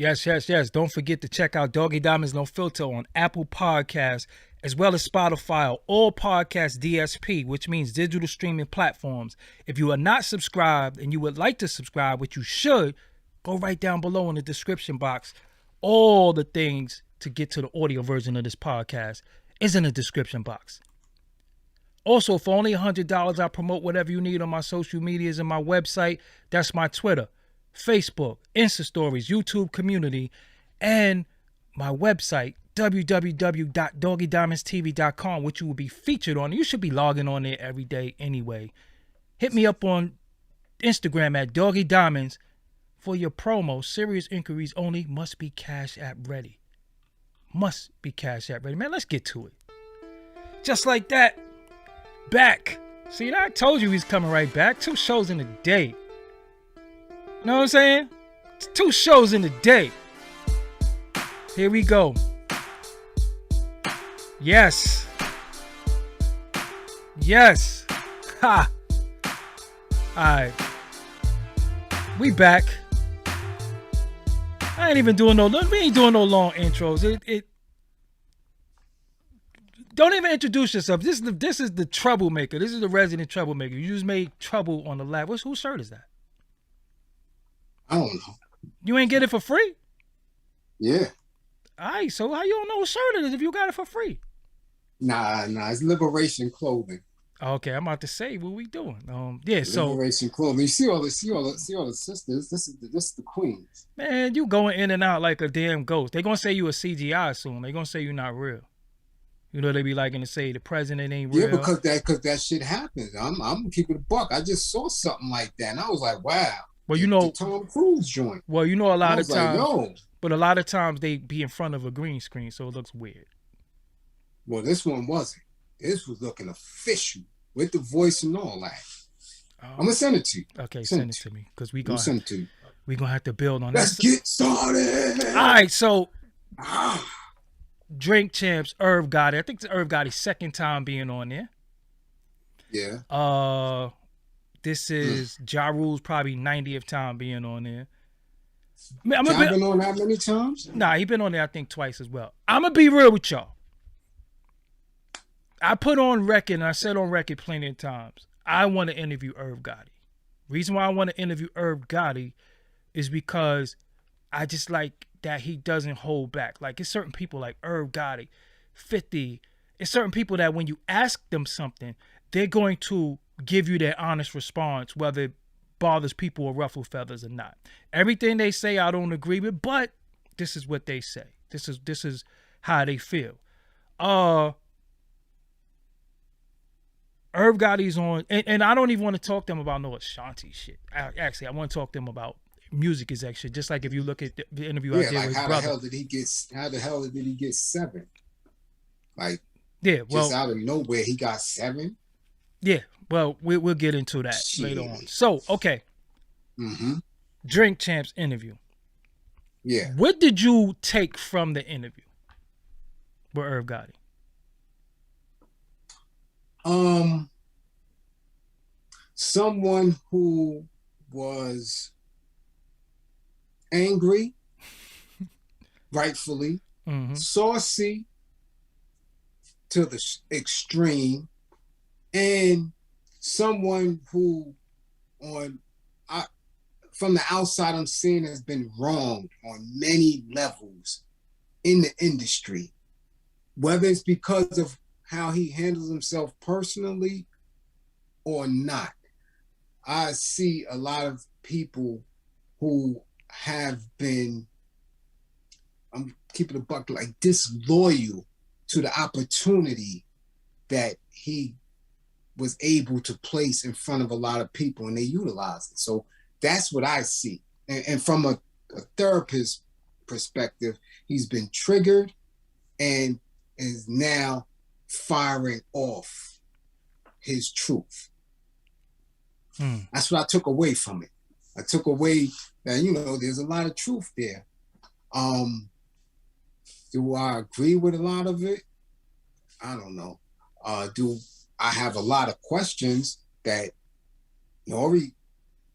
Yes, yes, yes. Don't forget to check out Doggie Diamonds No Filter on Apple Podcasts as well as Spotify, all podcast DSP, which means digital streaming platforms. If you are not subscribed and you would like to subscribe, which you should, go right down below in the description box. All the things to get to the audio version of this podcast is in the description box. Also, for only $100, I promote whatever you need on my social medias and my website. That's my Twitter, Facebook, Insta Stories, YouTube community, and my website, www.doggiediamondstv.com, which you will be featured on. You should be logging on there every day anyway. Hit me up on Instagram at Doggie Diamonds for your promo. Serious inquiries only. Must be Cash App ready. Must be Cash App ready. Man, let's get to it. Just like that. Back. See, I told you he's coming right back. 2 shows in a day. You know what I'm saying? It's 2 shows in a day. Here we go. Yes. Yes. Ha. Alright. We back. I ain't even doing we ain't doing no long intros. It don't even introduce yourself. This is the troublemaker. This is the resident troublemaker. You just made trouble on the lab. Whose shirt is that? I don't know. You ain't get it for free? Yeah. Alright, so how you don't know what shirt it is if you got it for free? Nah, it's Liberation Clothing. Okay, I'm about to say what we doing. Yeah, so Liberation Clothing. You see all the sisters. This is the queens. Man, you going in and out like a damn ghost. They gonna say you a CGI soon. They gonna say you not real. You know they be liking to say the president ain't real. Yeah, because that shit happens. I'm keeping it a buck. I just saw something like that, and I was like, wow. Well, you know, the Tom Cruise joint. Well, you know, a lot of times, like, but a lot of times they be in front of a green screen, so it looks weird. Well, this one wasn't. This was looking official with the voice and all that. I'm gonna send it to you. Okay, send it to me because we gonna have to build on that. Let's get started. All right, so. Drink Champs, Irv Gotti. I think it's Irv Gotti's second time being on there. Yeah. This is Ja Rule's probably 90th time being on there. Man, been on that many times? Nah, he been on there I think twice as well. I'm gonna be real with y'all. I put on record and I said on record plenty of times, I want to interview Irv Gotti. Reason why I want to interview Irv Gotti is because I just like that he doesn't hold back. Like, it's certain people like Irv Gotti, 50. It's certain people that when you ask them something, they're going to give you their honest response, whether it bothers people or ruffle feathers or not. Everything they say, I don't agree with, but this is what they say. This is how they feel. Irv Gotti's on, and I don't even want to talk to them about no Ashanti shit. I want to talk to them about music is actually just like if you look at the interview I did with his brother. How the hell did he get 7? Like, yeah, well, just out of nowhere he got 7. Yeah, well, we'll get into that later on. So, okay, Drink Champs interview. Yeah, what did you take from the interview with Irv Gotti? Someone who was angry, rightfully, saucy to the extreme, and someone who, from the outside, I'm seeing has been wronged on many levels in the industry, whether it's because of how he handles himself personally or not. I see a lot of people who have been, I'm keeping a buck, like disloyal to the opportunity that he was able to place in front of a lot of people, and they utilize it. So that's what I see. And from a therapist perspective, he's been triggered and is now firing off his truth. That's what I took away from it. I took away that, there's a lot of truth there. Do I agree with a lot of it? I don't know. Do I have a lot of questions that Nori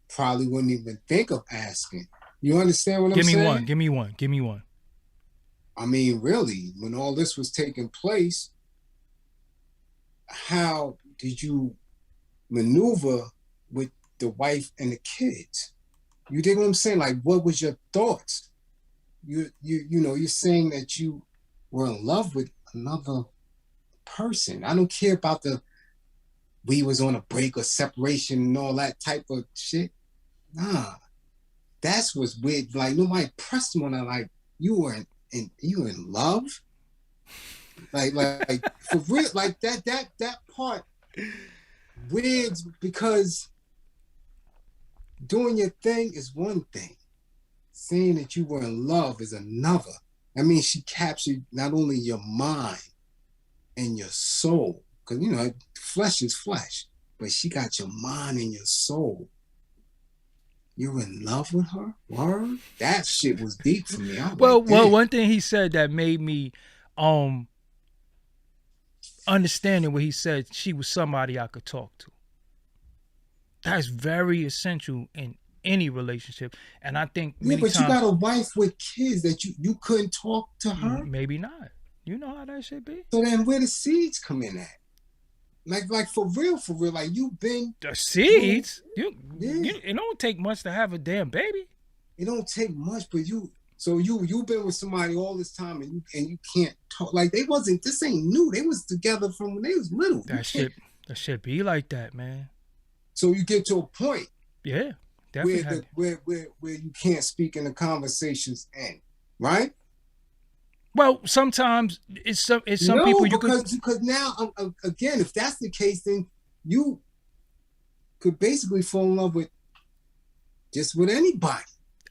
probably wouldn't even think of asking? You understand what I'm saying? Give me one. I mean, really, when all this was taking place, how did you maneuver with the wife and the kids? You dig what I'm saying? Like, what was your thoughts? You're saying that you were in love with another person. I don't care about we was on a break or separation and all that type of shit. Nah, that's what's weird. Like, nobody pressed him on that. Like, you were in love. Like for real. Like that part weird, because doing your thing is one thing. Saying that you were in love is another. I mean, she captured not only your mind and your soul, because flesh is flesh, but she got your mind and your soul. You're in love with her? Word? That shit was deep for me. Well, one thing he said that made me understanding what he said, she was somebody I could talk to. That's very essential in any relationship. And I think many times, you got a wife with kids that you couldn't talk to her? Maybe not. You know how that should be. So then where the seeds come in at? Like for real, like you've been the seeds. It don't take much to have a damn baby. It don't take much, but you've been with somebody all this time and you can't talk. Like this ain't new. They was together from when they was little. That should be like that, man. So you get to a point, yeah, definitely where you can't speak and the conversations end, right? Well, sometimes it's some people you because now again, if that's the case, then you could basically fall in love with anybody.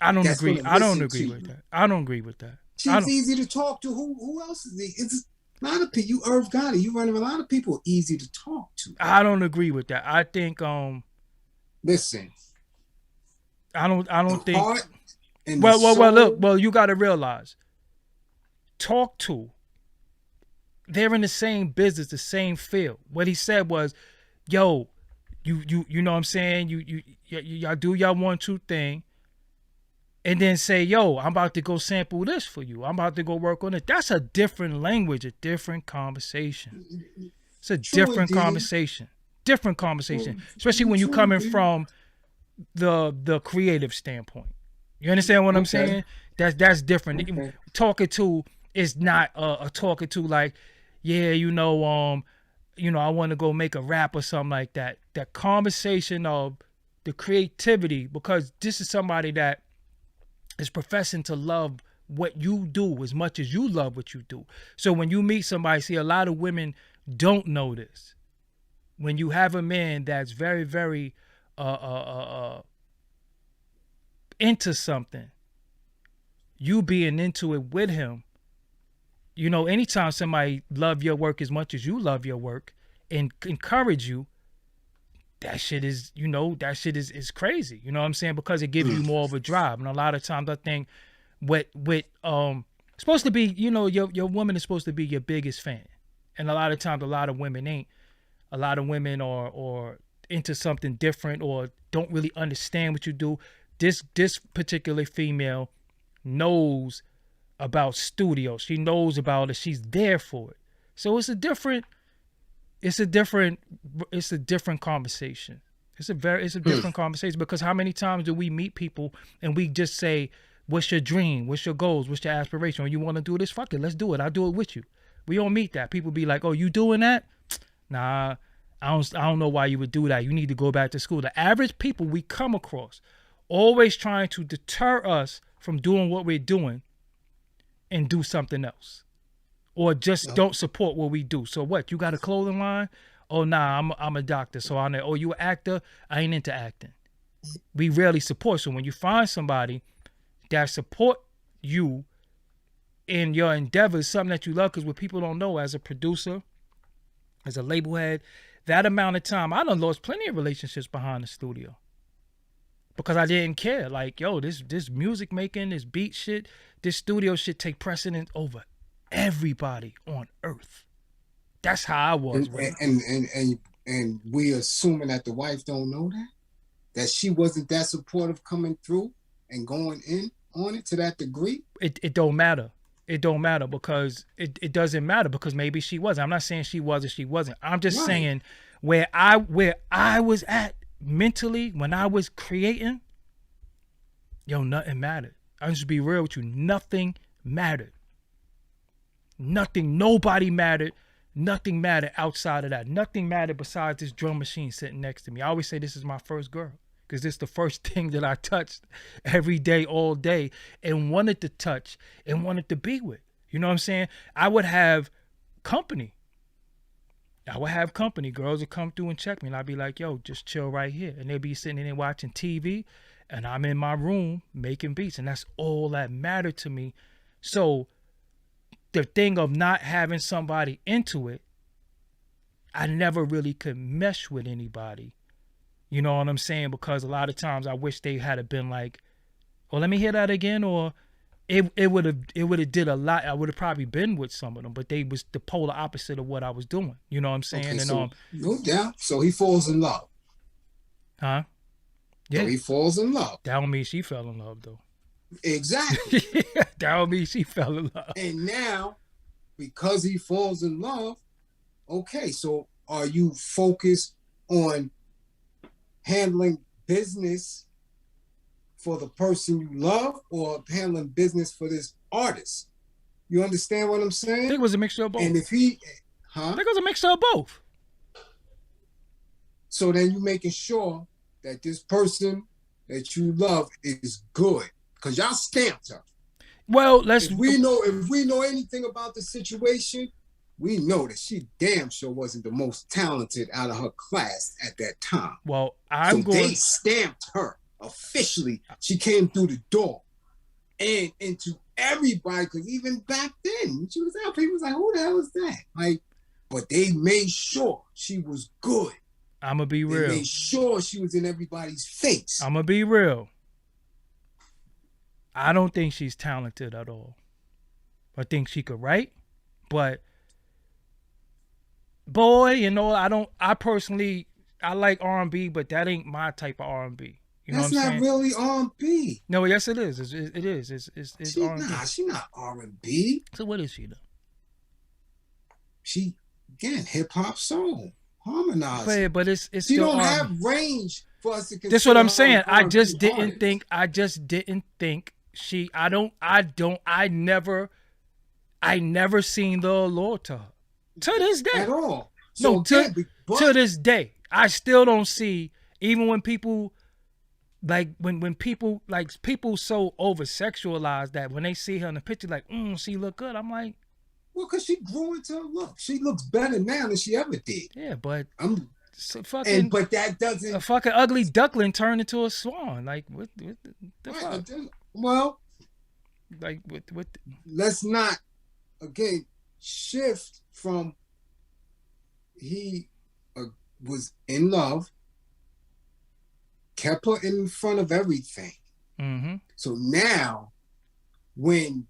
I don't agree. I don't agree with that. I don't agree with that. She's easy to talk to. Who else is he? It's a lot of people. You Irv Gotti. You running a lot of people easy to talk to. I don't agree with that. I think listen. I don't think. Well, you got to realize. Talk to. They're in the same business, the same field. What he said was, "Yo, you know what I'm saying? Y'all do y'all 1-2 thing, and then say, yo, I'm about to go sample this for you. I'm about to go work on it." That's a different language, a different conversation. It's a different conversation. Different conversation, especially when you're coming from the creative standpoint. You understand what I'm saying? That's different. Okay. Talking to is not a talking to like, yeah, I want to go make a rap or something like that. That conversation of the creativity, because this is somebody that is professing to love what you do as much as you love what you do. So when you meet somebody, see, a lot of women don't know this. When you have a man that's very, very into something, you being into it with him, anytime somebody love your work as much as you love your work and encourage you, that shit is crazy. You know what I'm saying? Because it gives you more of a drive. And a lot of times I think with supposed to be, your woman is supposed to be your biggest fan. And a lot of times a lot of women ain't. A lot of women are into something different or don't really understand what you do. This particular female knows about studio. She knows about it. She's there for it. So it's a different conversation. It's a different conversation, because how many times do we meet people and we just say, what's your dream? What's your goals? What's your aspiration? Or you want to do this? Fuck it. Let's do it. I'll do it with you. We don't meet that. People be like, oh, you doing that? Nah, I don't know why you would do that. You need to go back to school. The average people we come across always trying to deter us from doing what we're doing and do something else, or just don't support what we do. So what? You got a clothing line? Oh, nah, I'm a doctor. So I know. Oh, you an actor? I ain't into acting. We rarely support. So when you find somebody that support you in your endeavors, something that you love, because what people don't know, as a producer, as a label head, that amount of time, I done lost plenty of relationships behind the studio because I didn't care. Like, yo, this music making, this beat shit, this studio shit take precedence over everybody on earth. That's how I was. And we assuming that the wife don't know that she wasn't that supportive coming through. and going in on it to that degree? It don't matter. It don't matter because it doesn't matter because maybe she wasn't. I'm not saying she was or she wasn't. I'm just Right. saying where I was at mentally when I was creating, yo, nothing mattered. I just be real with you. Nothing mattered. Nothing, nobody mattered. Nothing mattered outside of that. Nothing mattered besides this drum machine sitting next to me. I always say this is my first girl because this is the first thing that I touched every day, all day, and wanted to touch and wanted to be with. You know what I'm saying? I would have company. Girls would come through and check me, and I'd be like, yo, just chill right here. And they'd be sitting in there watching TV, and I'm in my room making beats, and that's all that mattered to me. So the thing of not having somebody into it, I never really could mesh with anybody. You know what I'm saying? Because a lot of times I wish they had been like, oh, let me hear that again, or it would have did a lot. I would have probably been with some of them, but they was the polar opposite of what I was doing. You know what I'm saying? Okay, and so, no doubt. So he falls in love. huh? Yeah. So he falls in love. That don't mean she fell in love though. Exactly. That don't mean she fell in love. And now, because he falls in love, okay, so are you focused on handling business for the person you love or handling business for this artist? You understand what I'm I saying? think it was a mixture of both. And if he, I think it was a mixture of both. So then you're making sure that this person that you love is good. Because y'all stamped her. Well, if we know anything about the situation, we know that she damn sure wasn't the most talented out of her class at that time. Well, they stamped her officially. She came through the door and into everybody, because even back then, she was out. People was like, "Who the hell is that?" Like, but they made sure she was good. I'm gonna be real. They made sure she was in everybody's face. I'm gonna be real. I don't think she's talented at all. I think she could write, but boy, you know, I personally like R&B, but that ain't my type of R&B. You know what I'm saying? That's not really R&B. No, yes, it is. It is. It's R&B. Nah, she's not R&B. So what is she though? She, again, hip hop soul, harmonizing. But it's she still don't R&B. have range for us to consider. That's what I'm saying. I just didn't think she. I never seen the allure to her. To this day. At all. So to this day. I still don't see, even when people when people so over sexualize that when they see her in the picture like, she look good. I'm like, well, because she grew into her look. She looks better now than she ever did. Yeah, but but that doesn't, a fucking ugly duckling turned into a swan. Like what the fuck? Well, like what let's not again shift from he was in love, kept her in front of everything. Mm-hmm. So now when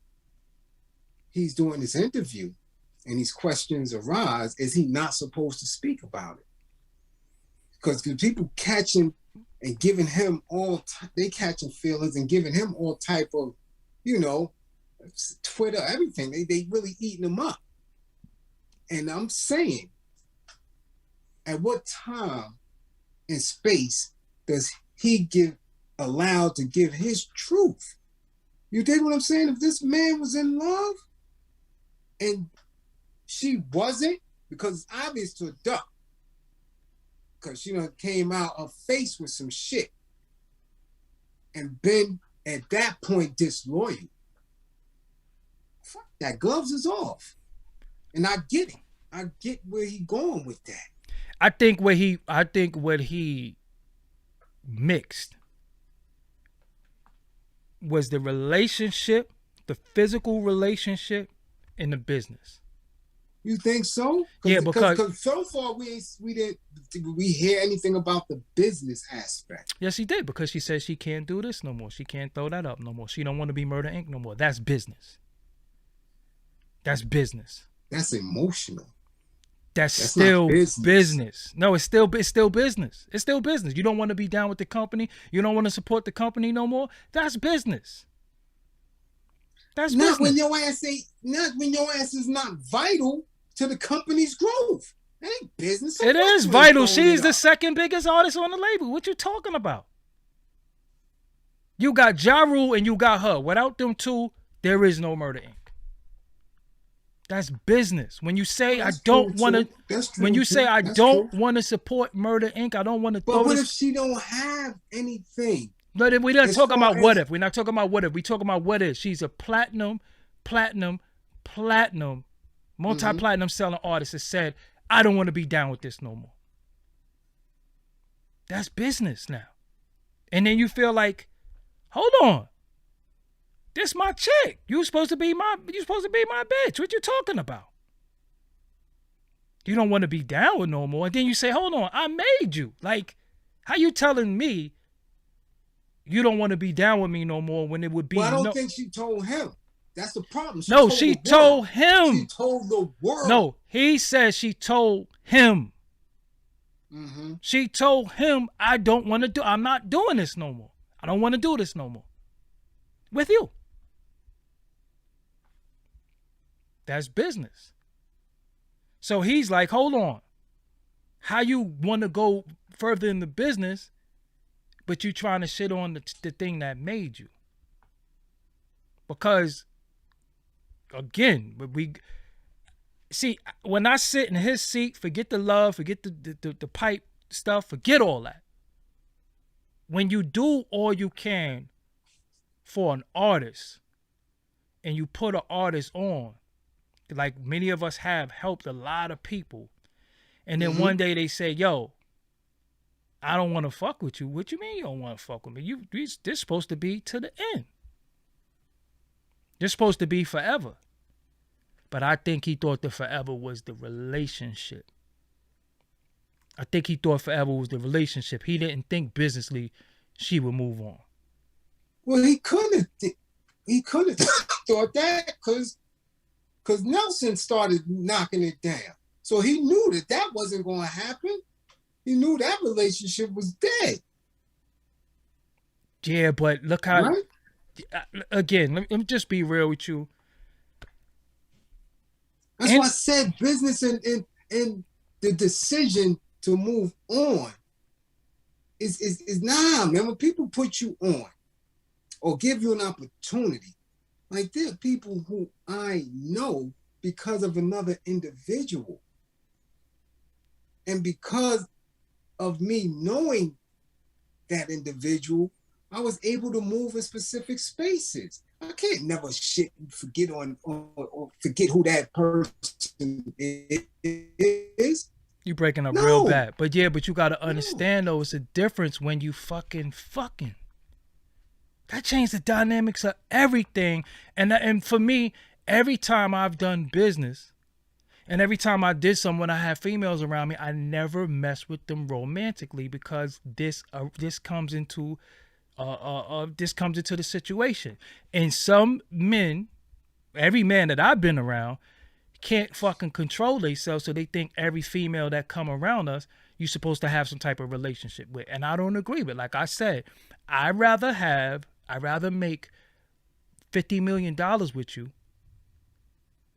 he's doing this interview and these questions arise, is he not supposed to speak about it? Because people catching and giving him they catching feelings and giving him all type of, Twitter, everything. They really eating him up. And I'm saying, at what time and space does he allowed to give his truth? You dig what I'm saying? If this man was in love and she wasn't, because it's obvious to a duck, because she came out her face with some shit and been at that point disloyal. Fuck that, gloves is off. And I get it. I get where he going with that. I think what he mixed was the relationship, the physical relationship, and the business. You think so? Yeah, because so far we didn't hear anything about the business aspect. Yes, she did, because she said she can't do this no more. She can't throw that up no more. She don't want to be Murder Inc. no more. That's business. That's business. That's emotional. That's That's still not business. business. No, it's still business. It's still business. You don't want to be down with the company. You don't want to support the company no more. That's business. That's not business. when your ass is not vital to the company's growth. That ain't business. It is vital. She's the second biggest artist on the label. What you talking about? You got Ja Rule and you got her. Without them two, there is no Murder Inc. That's business. When you say I don't want to, when you say I don't want to support Murder Inc., I don't want to. But what if she don't have anything? But we're not talking about what if. We're not talking about what if. We're talking about what if. She's a platinum, multi-platinum selling artist that said, I don't want to be down with this no more. That's business now. And then you feel like, hold on. This my chick. You supposed to be my bitch. What you talking about? You don't want to be down with no more. And then you say, hold on, I made you. Like, how you telling me you don't want to be down with me no more when it would be? Well, I don't think she told him. That's the problem. She told him. She told the world. No, he said she told him. Mm-hmm. She told him, I'm not doing this no more. I don't want to do this no more. With you. That's business. So he's like, hold on. How you want to go further in the business, but you trying to shit on the thing that made you? Because, again, when I sit in his seat, forget the love, forget the pipe stuff, forget all that. When you do all you can for an artist and you put an artist on, like many of us have helped a lot of people, and then one day they say, yo, I don't want to fuck with you. What you mean you don't want to fuck with me? This supposed to be to the end. This supposed to be forever. But I think he thought the forever was the relationship. I think he thought forever was the relationship. He didn't think businessly she would move on. Well, he couldn't have thought that because Nelson started knocking it down. So he knew that wasn't going to happen. He knew that relationship was dead. Yeah, but look how... Right? Again, let me just be real with you. That's why I said business and the decision to move on is man. When people put you on or give you an opportunity, like there are people who I know because of another individual. And because of me knowing that individual, I was able to move in specific spaces. I can't never shit and forget or forget who that person is. You breaking up real bad. But you got to understand though, it's a difference when you fucking. That changed the dynamics of everything. And for me, every time I've done business and every time I did something when I had females around me, I never mess with them romantically because this comes into the situation. And some men, every man that I've been around, can't fucking control themselves, so they think every female that come around us, you're supposed to have some type of relationship with. And I don't agree. But like I said, I'd rather make $50 million with you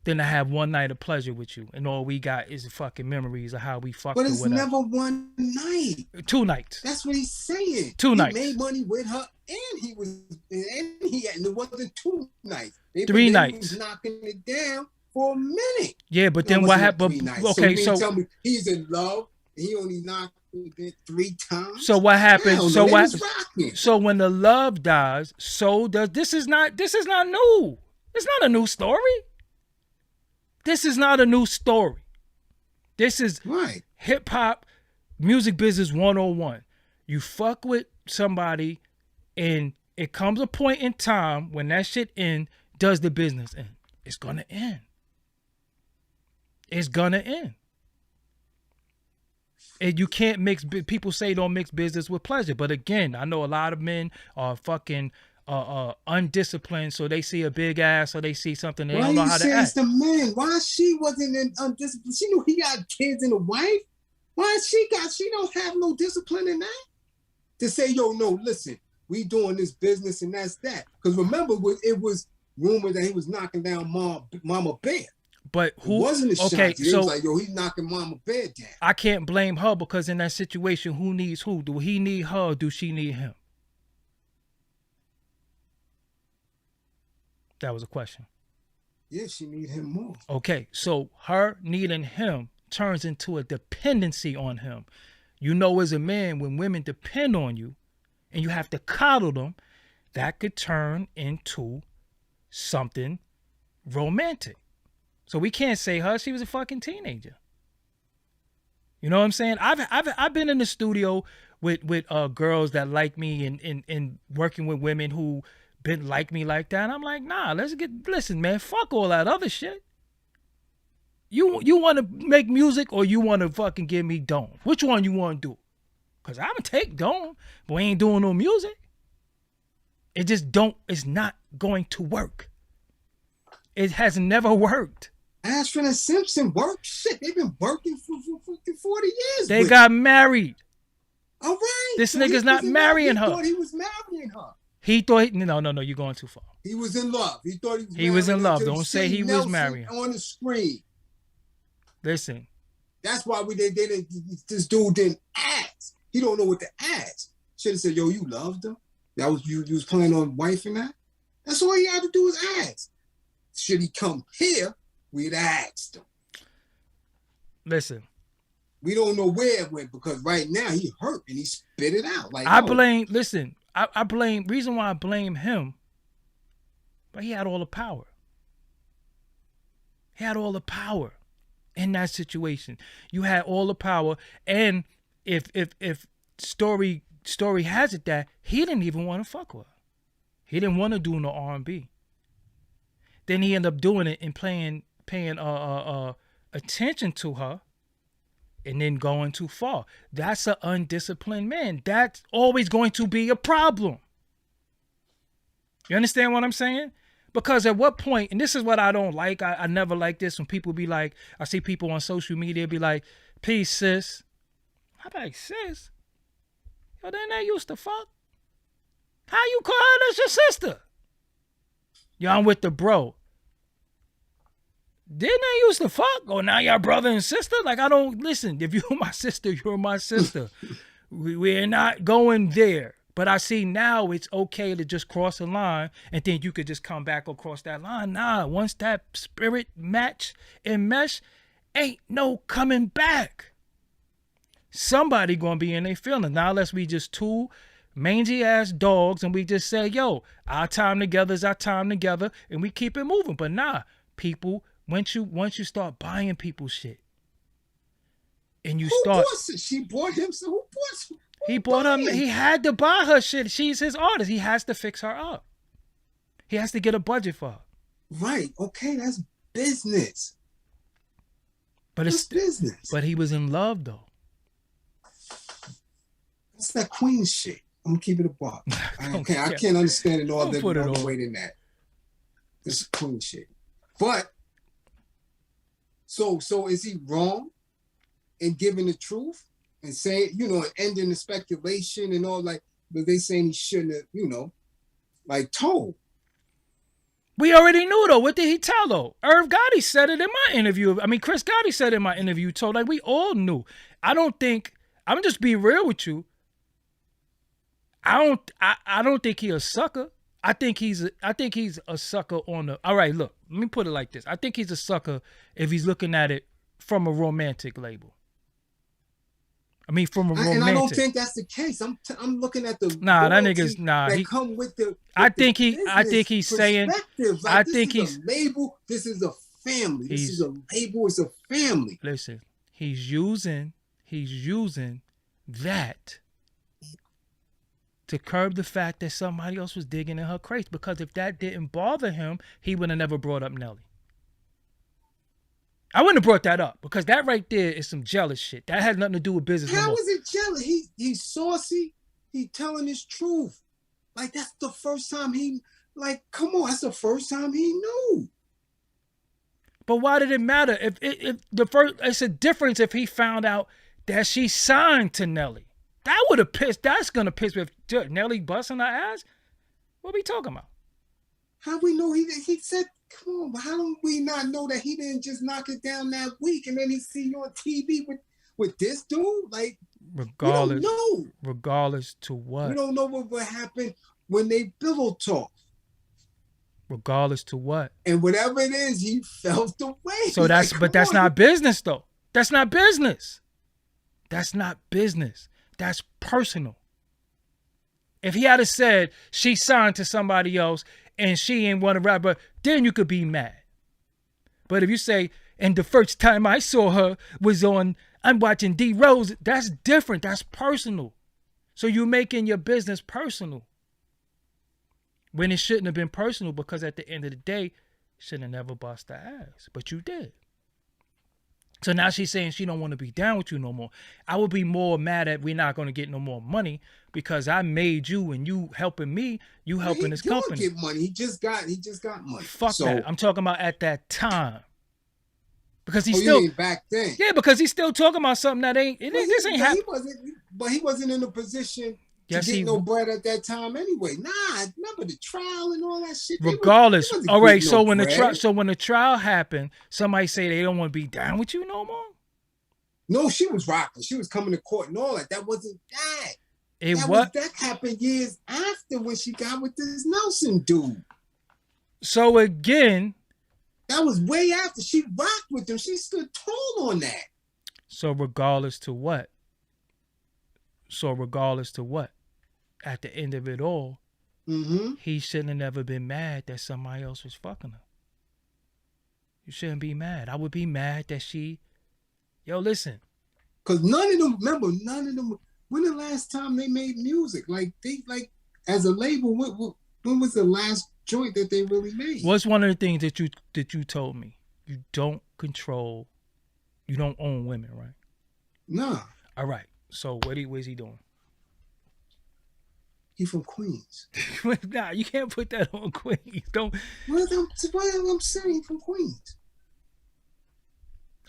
than to have one night of pleasure with you, and all we got is the fucking memories of how we fucked. But it's never one night. 2 nights. That's what he's saying. 2 nights. He made money with her, and it wasn't 2 nights. 3 nights. He was knocking it down for a minute. Yeah, but then what happened? Okay, so tell me he's in love and he only knocked it 3 times. So what happened? So when the love dies, so does this is not new. It's not a new story. This is not a new story. This is right. Hip hop, music business 101. You fuck with somebody, and it comes a point in time when that shit end. Does the business end? It's gonna end. It's gonna end. And you can't mix. People say don't mix business with pleasure, but again, I know a lot of men are fucking undisciplined, so they see a big ass or they see something, they Why don't know you how to say it's act. the man? Why she wasn't in undisciplined? She knew he got kids and a wife. Why she don't have no discipline in that? To say, yo, no, listen, we doing this business and that's that. Because remember, it was rumored that he was knocking down Mama Bear. But who? It wasn't Ashanti. Okay, It so was like, yo, he's knocking Mama Bear down. I can't blame her because in that situation, who needs who? Do he need her or do she need him? That was a question. Yeah, she need him more. Okay, so her needing him turns into a dependency on him. You know, as a man, when women depend on you and you have to coddle them, that could turn into something romantic. So we can't say her. She was a fucking teenager. You know what I'm saying? I've been in the studio with girls that like me and working with women who been like me like that. And I'm like, nah, listen, man, fuck all that other shit. You want to make music or you want to fucking give me dome? Which one you want to do? Because I'm going to take dome, but we ain't doing no music. It's not going to work. It has never worked. Ashford and Simpson work. Shit, they've been working for 40 years. They got married. All right. This nigga's not marrying her. He thought he was marrying her. He thought, no, you're going too far. He was in love. He thought he was in love. Don't say he was marrying on the screen. Listen. That's why this dude didn't ask. He don't know what to ask. Should have said, yo, you loved him? That was you was planning on wifing that? That's all he had to do was ask. Should he come here? We'd asked him. Listen. We don't know where it went because right now he hurt and he spit it out. Like I blame reason why I blame him, but he had all the power. He had all the power in that situation. You had all the power, and if story has it that he didn't even want to fuck with her. He didn't want to do no R&B. Then he ended up doing it and paying attention to her, and then going too far. That's an undisciplined man. That's always going to be a problem. You understand what I'm saying? Because at what point, and this is what I don't like, I never like this when people be like, I see people on social media be like, peace, sis. I'm like, sis? Yo, didn't they used to fuck? How you call her as your sister? Yo, I'm with the bro. Didn't they used to fuck? Oh, now y'all brother and sister? Like, I don't, listen, if you're my sister, you're my sister. We're not going there. But I see now it's okay to just cross a line and then you could just come back across that line. Nah, once that spirit match and mesh, ain't no coming back. Somebody gonna be in their feelings. Now unless we just two mangy ass dogs and we just say, yo, our time together is our time together and we keep it moving. But nah, people, once you start buying people's shit and you she bought him, so who bought? He bought her. He had to buy her shit. She's his artist. He has to fix her up. He has to get a budget for her. Right. Okay, that's business. But it's business. But he was in love though. That's that queen shit. I'm gonna keep it a buck. I can't understand it no other way than that. This is queen shit. But so is he wrong in giving the truth? And saying, ending the speculation and all, like, but they saying he shouldn't have, like, told. We already knew, though. What did he tell, though? Irv Gotti said it in my interview. I mean, Chris Gotti said it in my interview, told, like, we all knew. I'm just be real with you. I don't think he's a sucker. I think he's a sucker on the, all right, look, let me put it like this. I think he's a sucker if he's looking at it from a romantic label. I mean, from a romantic. And I don't think that's the case. I'm looking at the that nigga's They come with the. I think he's saying. Like, I think he's a label. This is a family. This is a label. It's a family. Listen, he's using that to curb the fact that somebody else was digging in her crates. Because if that didn't bother him, he would have never brought up Nelly. I wouldn't have brought that up because that right there is some jealous shit. That had nothing to do with business. How is it jealous? He's saucy. He telling his truth. Like, that's the first time he, like, come on, that's the first time he knew. But why did it matter? If the first, it's a difference if he found out that she signed to Nelly. That would have pissed. That's gonna piss me. If Nelly busting her ass, what are we talking about? How we know he said, come on, how don't we not know that he didn't just knock it down that week and then he see you on TV with this dude? Like, regardless, we don't know. Regardless to what? We don't know what would happen when they pillow talk. Regardless to what? And whatever it is, he felt the way. So that's, like, but that's not business though. That's not business. That's not business. That's personal. If he had said she signed to somebody else and she ain't want to rap, but then you could be mad. But if you say, and the first time I saw her was on, I'm watching D Rose, that's different. That's personal. So you're making your business personal. When it shouldn't have been personal, because at the end of the day, you shouldn't have never bust her ass. But you did. So now she's saying she don't want to be down with you no more. I would be more mad at we're not going to get no more money because I made you and you helping me, you helping this company. He get money. He just got money. Fuck that. I'm talking about at that time. Because he's still, you mean back then. Yeah, because he's still talking about something that this ain't happening. But he wasn't in a position to get no bread at that time anyway. Nah, remember the trial and all that shit. Regardless. All right, so when the trial happened, somebody say they don't want to be down with you no more? No, she was rocking. She was coming to court and all that. That wasn't that. That happened years after when she got with this Nelson dude. So again, that was way after she rocked with him. She stood tall on that. So regardless to what? At the end of it all, he shouldn't have never been mad that somebody else was fucking her. You shouldn't be mad. I would be mad that listen. Because none of them, when the last time they made music? Like, as a label, when was the last joint that they really made? What's one of the things that you told me? You don't own women, right? Nah. All right. So where's he doing? He from Queens. Nah, you can't put that on Queens. Don't. What I'm saying, he from Queens.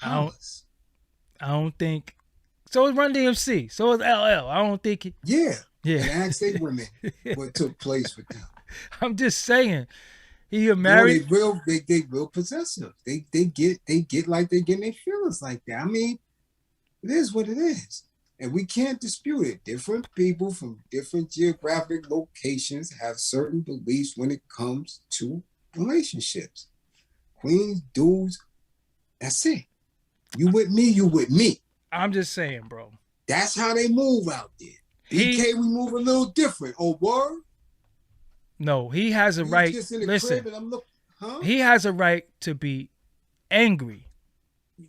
I don't think. So it's Run DMC. So it's LL. I don't think it. Yeah. And ask they women what took place with them. I'm just saying. He married. They real possessive. They get like they getting their feelings like that. I mean, it is what it is. And we can't dispute it. Different people from different geographic locations have certain beliefs when it comes to relationships. Queens, dudes, that's it. You with me, you with me. I'm just saying, bro. That's how they move out there. BK, we move a little different. Oh, word? No, he has a right. Listen, he has a right to be angry.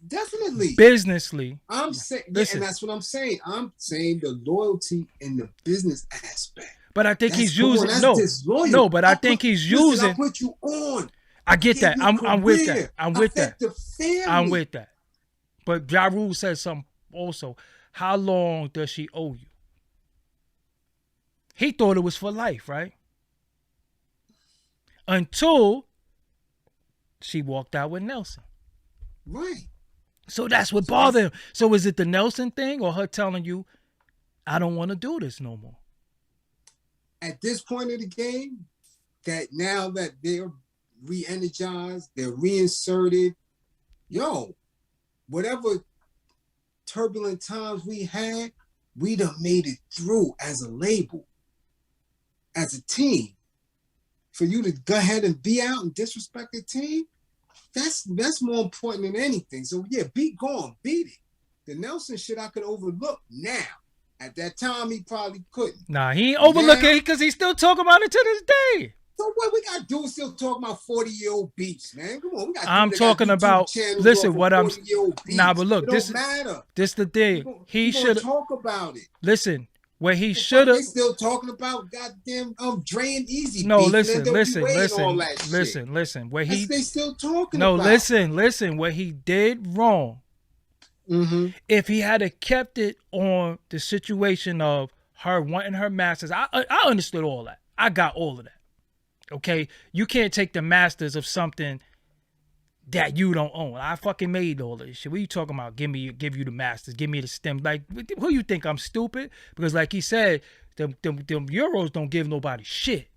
Definitely. Businessly. I'm saying, and that's what I'm saying. I'm saying the loyalty in the business aspect. But I think he's using but I think he's using. I put you on. I get that. I'm with that. I'm with that. But Ja Rule says something also. How long does she owe you? He thought it was for life, right? Until she walked out with Nelson. Right. So that's what bothered him. So is it the Nelson thing or her telling you, I don't want to do this no more? At this point of the game, that now that they're re-energized, they're reinserted, whatever turbulent times we had, we done made it through as a label, as a team. For you to go ahead and be out and disrespect the team, that's more important than anything. So yeah, beat it. The Nelson shit I could overlook now. At that time, he probably couldn't. Nah, he ain't overlooking it because he's still talking about it to this day. So what we got to do is still talk about 40-year-old beats, man. Come on, I'm talking about. Listen, what I'm. Nah, but look, this the thing. He should talk about it. Listen. Where he should have. They still talking about goddamn Dre and Easy. No, listen. Where he. They still talking about. No, listen. Where he did wrong. If he had kept it on the situation of her wanting her masters, I understood all that. I got all of that. Okay? You can't take the masters of something that you don't own. I fucking made all of this shit. What are you talking about? Give you the masters. Give me the stem. Like, who you think I'm stupid? Because like he said, them euros don't give nobody shit.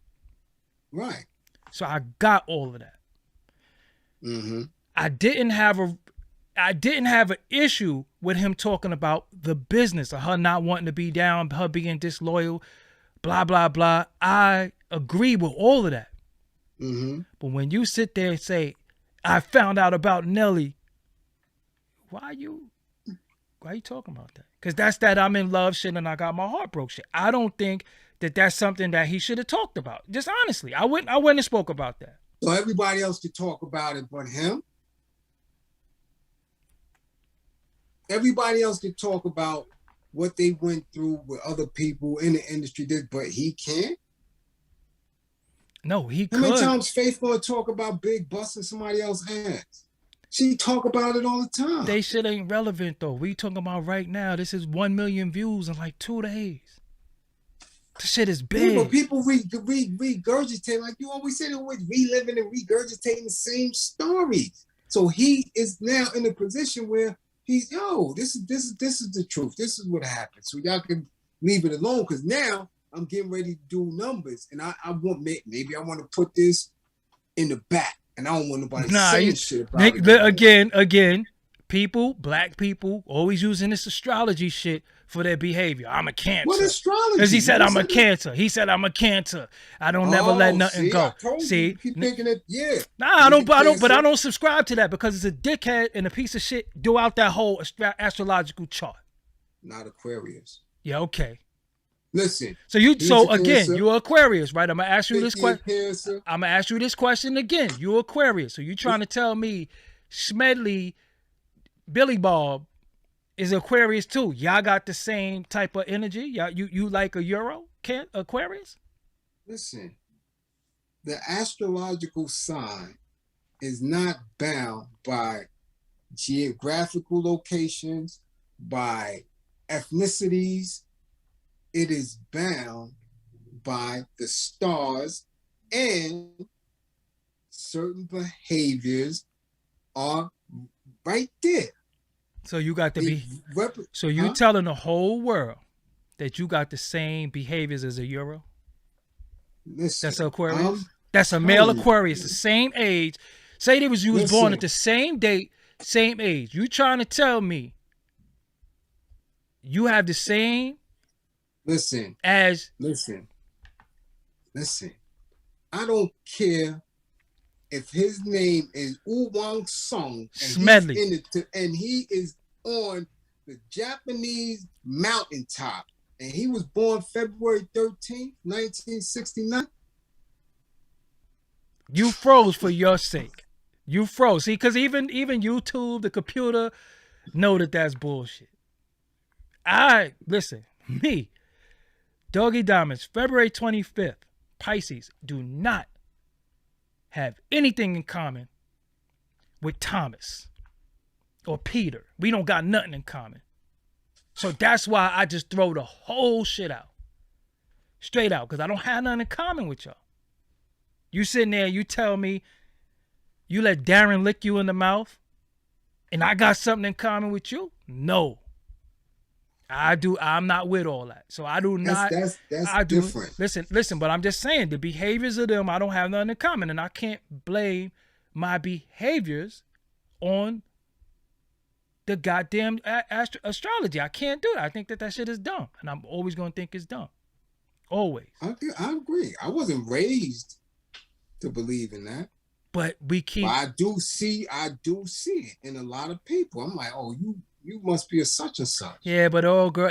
Right. So I got all of that. Mm-hmm. I didn't have an issue with him talking about the business of her not wanting to be down, her being disloyal, blah, blah, blah. I agree with all of that. Mm-hmm. But when you sit there and say, I found out about Nelly, why you talking about that? Because that's that I'm in love shit and I got my heart broke shit. I don't think that that's something that he should have talked about. Just honestly, I wouldn't have spoke about that. So everybody else could talk about it but him? Everybody else could talk about what they went through with other people in the industry, but he can't? No, he could. How many times Faith gonna talk about Big busting somebody else's ass? She talk about it all the time. They shit ain't relevant though. We talking about right now. This is 1 million views in like 2 days. This shit is big. Yeah, but people regurgitate, like you always say, they're always reliving and regurgitating the same stories. So he is now in a position where he's, this is the truth. This is what happened. So y'all can leave it alone, because now I'm getting ready to do numbers, and I want, maybe I want to put this in the back, and I don't want nobody saying shit about it. Again, black people, always using this astrology shit for their behavior. I'm a Cancer. What astrology? Because he said I'm a Cancer. He said I'm a Cancer. I don't never let nothing go. You keep thinking that, yeah. Nah, I don't subscribe to that, because it's a dickhead and a piece of shit do out that whole astrological chart. Not Aquarius. Yeah, okay. Listen. You're Aquarius, right? I'm gonna ask you this question. I'm gonna ask you this question again. You're Aquarius, so you trying to tell me Smedley, Billy Bob is Aquarius too? Y'all got the same type of energy? You like a Euro? Can't Aquarius? Listen, the astrological sign is not bound by geographical locations, by ethnicities. It is bound by the stars, and certain behaviors are right there. So you got to be. So you telling the whole world that you got the same behaviors as a Euro? Listen, that's Aquarius. That's a male Aquarius, the same age. Say you was born at the same date, same age. You trying to tell me you have the same? Listen. I don't care if his name is Unsung and he is on the Japanese mountaintop, and he was born February 13th, 1969. You froze for your sake. You froze. See, because even YouTube, the computer, know that that's bullshit. Me, Doggie Diamonds, February 25th, Pisces, do not have anything in common with Thomas or Peter. We don't got nothing in common. So that's why I just throw the whole shit out. Straight out, because I don't have nothing in common with y'all. You sitting there, you tell me you let Darren lick you in the mouth and I got something in common with you? No. I'm not with all that. So I do not. That's different. Listen, but I'm just saying the behaviors of them, I don't have nothing in common, and I can't blame my behaviors on the goddamn astrology. I can't do that. I think that shit is dumb, and I'm always going to think it's dumb. Always. I agree. I wasn't raised to believe in that. But I do see it in a lot of people. I'm like, oh, you must be a such and such. Yeah, but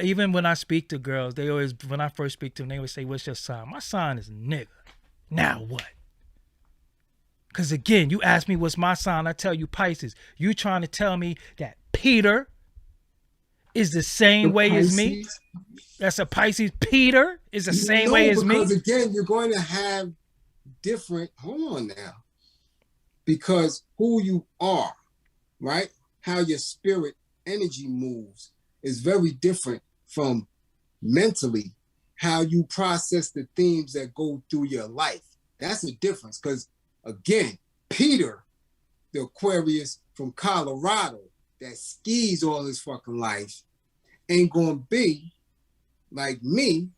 even when I speak to girls, when I first speak to them, they always say, what's your sign? My sign is nigga. Now what? Because again, you ask me what's my sign, I tell you Pisces. You trying to tell me that Peter is the same way as me? That's a Pisces. Peter is the same way as me? Because again, you're going to have different, hold on now. Because who you are, right? How your spirit energy moves is very different from mentally how you process the themes that go through your life. That's the difference. Because again, Peter, the Aquarius from Colorado that skis all his fucking life, ain't gonna be like me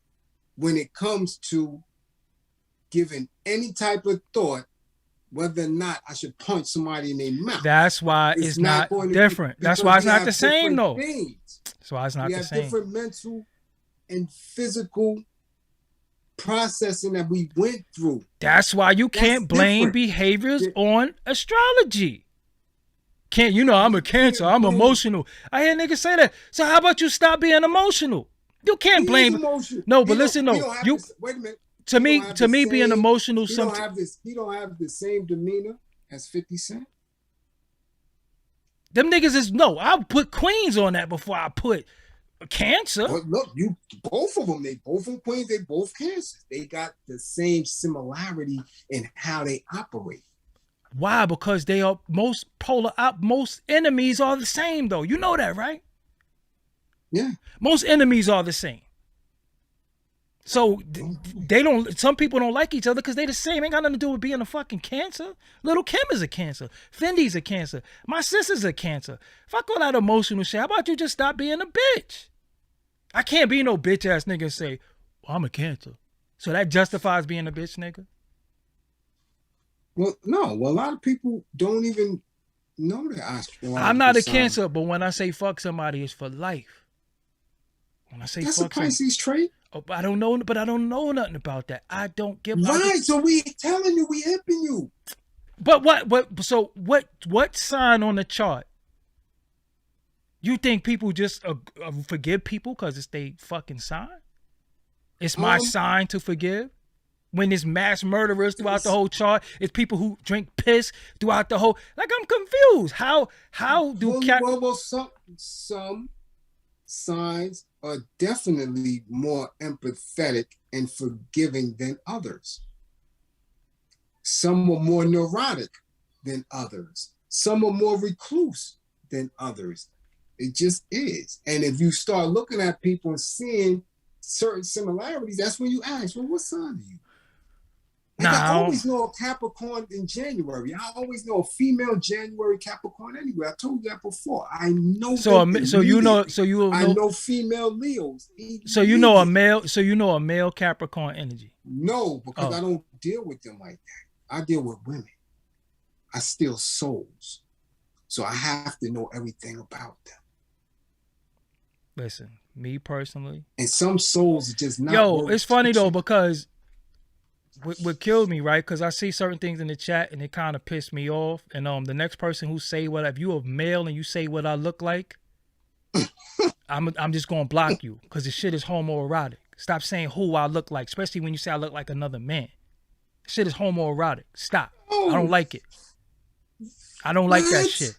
when it comes to giving any type of thought whether or not I should punch somebody in their mouth. That's why it's not different. That's why it's not the same, though. That's why it's not the same. We have different mental and physical processing that we went through. That's why you can't blame behaviors on astrology. Can't, you know, I'm a Cancer, I'm emotional. I hear niggas say that. So how about you stop being emotional? You can't blame. No, but listen, no. You wait a minute. To me, being emotional, he don't have the same demeanor as 50 Cent. Them niggas is no. I'll put Queens on that before I put Cancer. But look, you both of them. They both from Queens. They both Cancers. They got the same similarity in how they operate. Why? Because they are most polar. Most enemies are the same, though. You know that, right? Yeah. Most enemies are the same. So they don't. Some people don't like each other because they the same. Ain't got nothing to do with being a fucking Cancer. Little Kim is a Cancer. Fendi's a Cancer. My sister's a Cancer. Fuck all that emotional shit. How about you just stop being a bitch? I can't be no bitch ass nigga and say, well, I'm a Cancer. So that justifies being a bitch nigga? Well, no. Well, a lot of people don't even know that. I'm not a Cancer, but when I say fuck somebody, it's for life. When I say that's fuck a Pisces trait. Oh, I don't know, but I don't know nothing about that. I don't give. Right, so we telling you, we hipping you. But what sign on the chart? You think people just forgive people because it's they fucking sign? It's my sign to forgive. When there's mass murderers throughout the whole chart, it's people who drink piss throughout the whole. Like, I'm confused. How do some signs are definitely more empathetic and forgiving than others. Some are more neurotic than others. Some are more recluse than others. It just is. And if you start looking at people and seeing certain similarities, that's when you ask, well, what sign are you? Like I always know a Capricorn in January. I always know a female January Capricorn anyway. I told you that before. I know. I know female Leos. So you know a male. So you know a male Capricorn energy. No, because I don't deal with them like that. I deal with women. I steal souls, so I have to know everything about them. Listen, me personally, and some souls are just not. Yo, it's funny though because. What killed me, right? Because I see certain things in the chat and it kind of pissed me off. And the next person who say what, if you a male and you say what I look like, I'm just gonna block you because the shit is homoerotic. Stop saying who I look like, especially when you say I look like another man. Shit is homoerotic. Stop. I don't like it. I don't like that shit.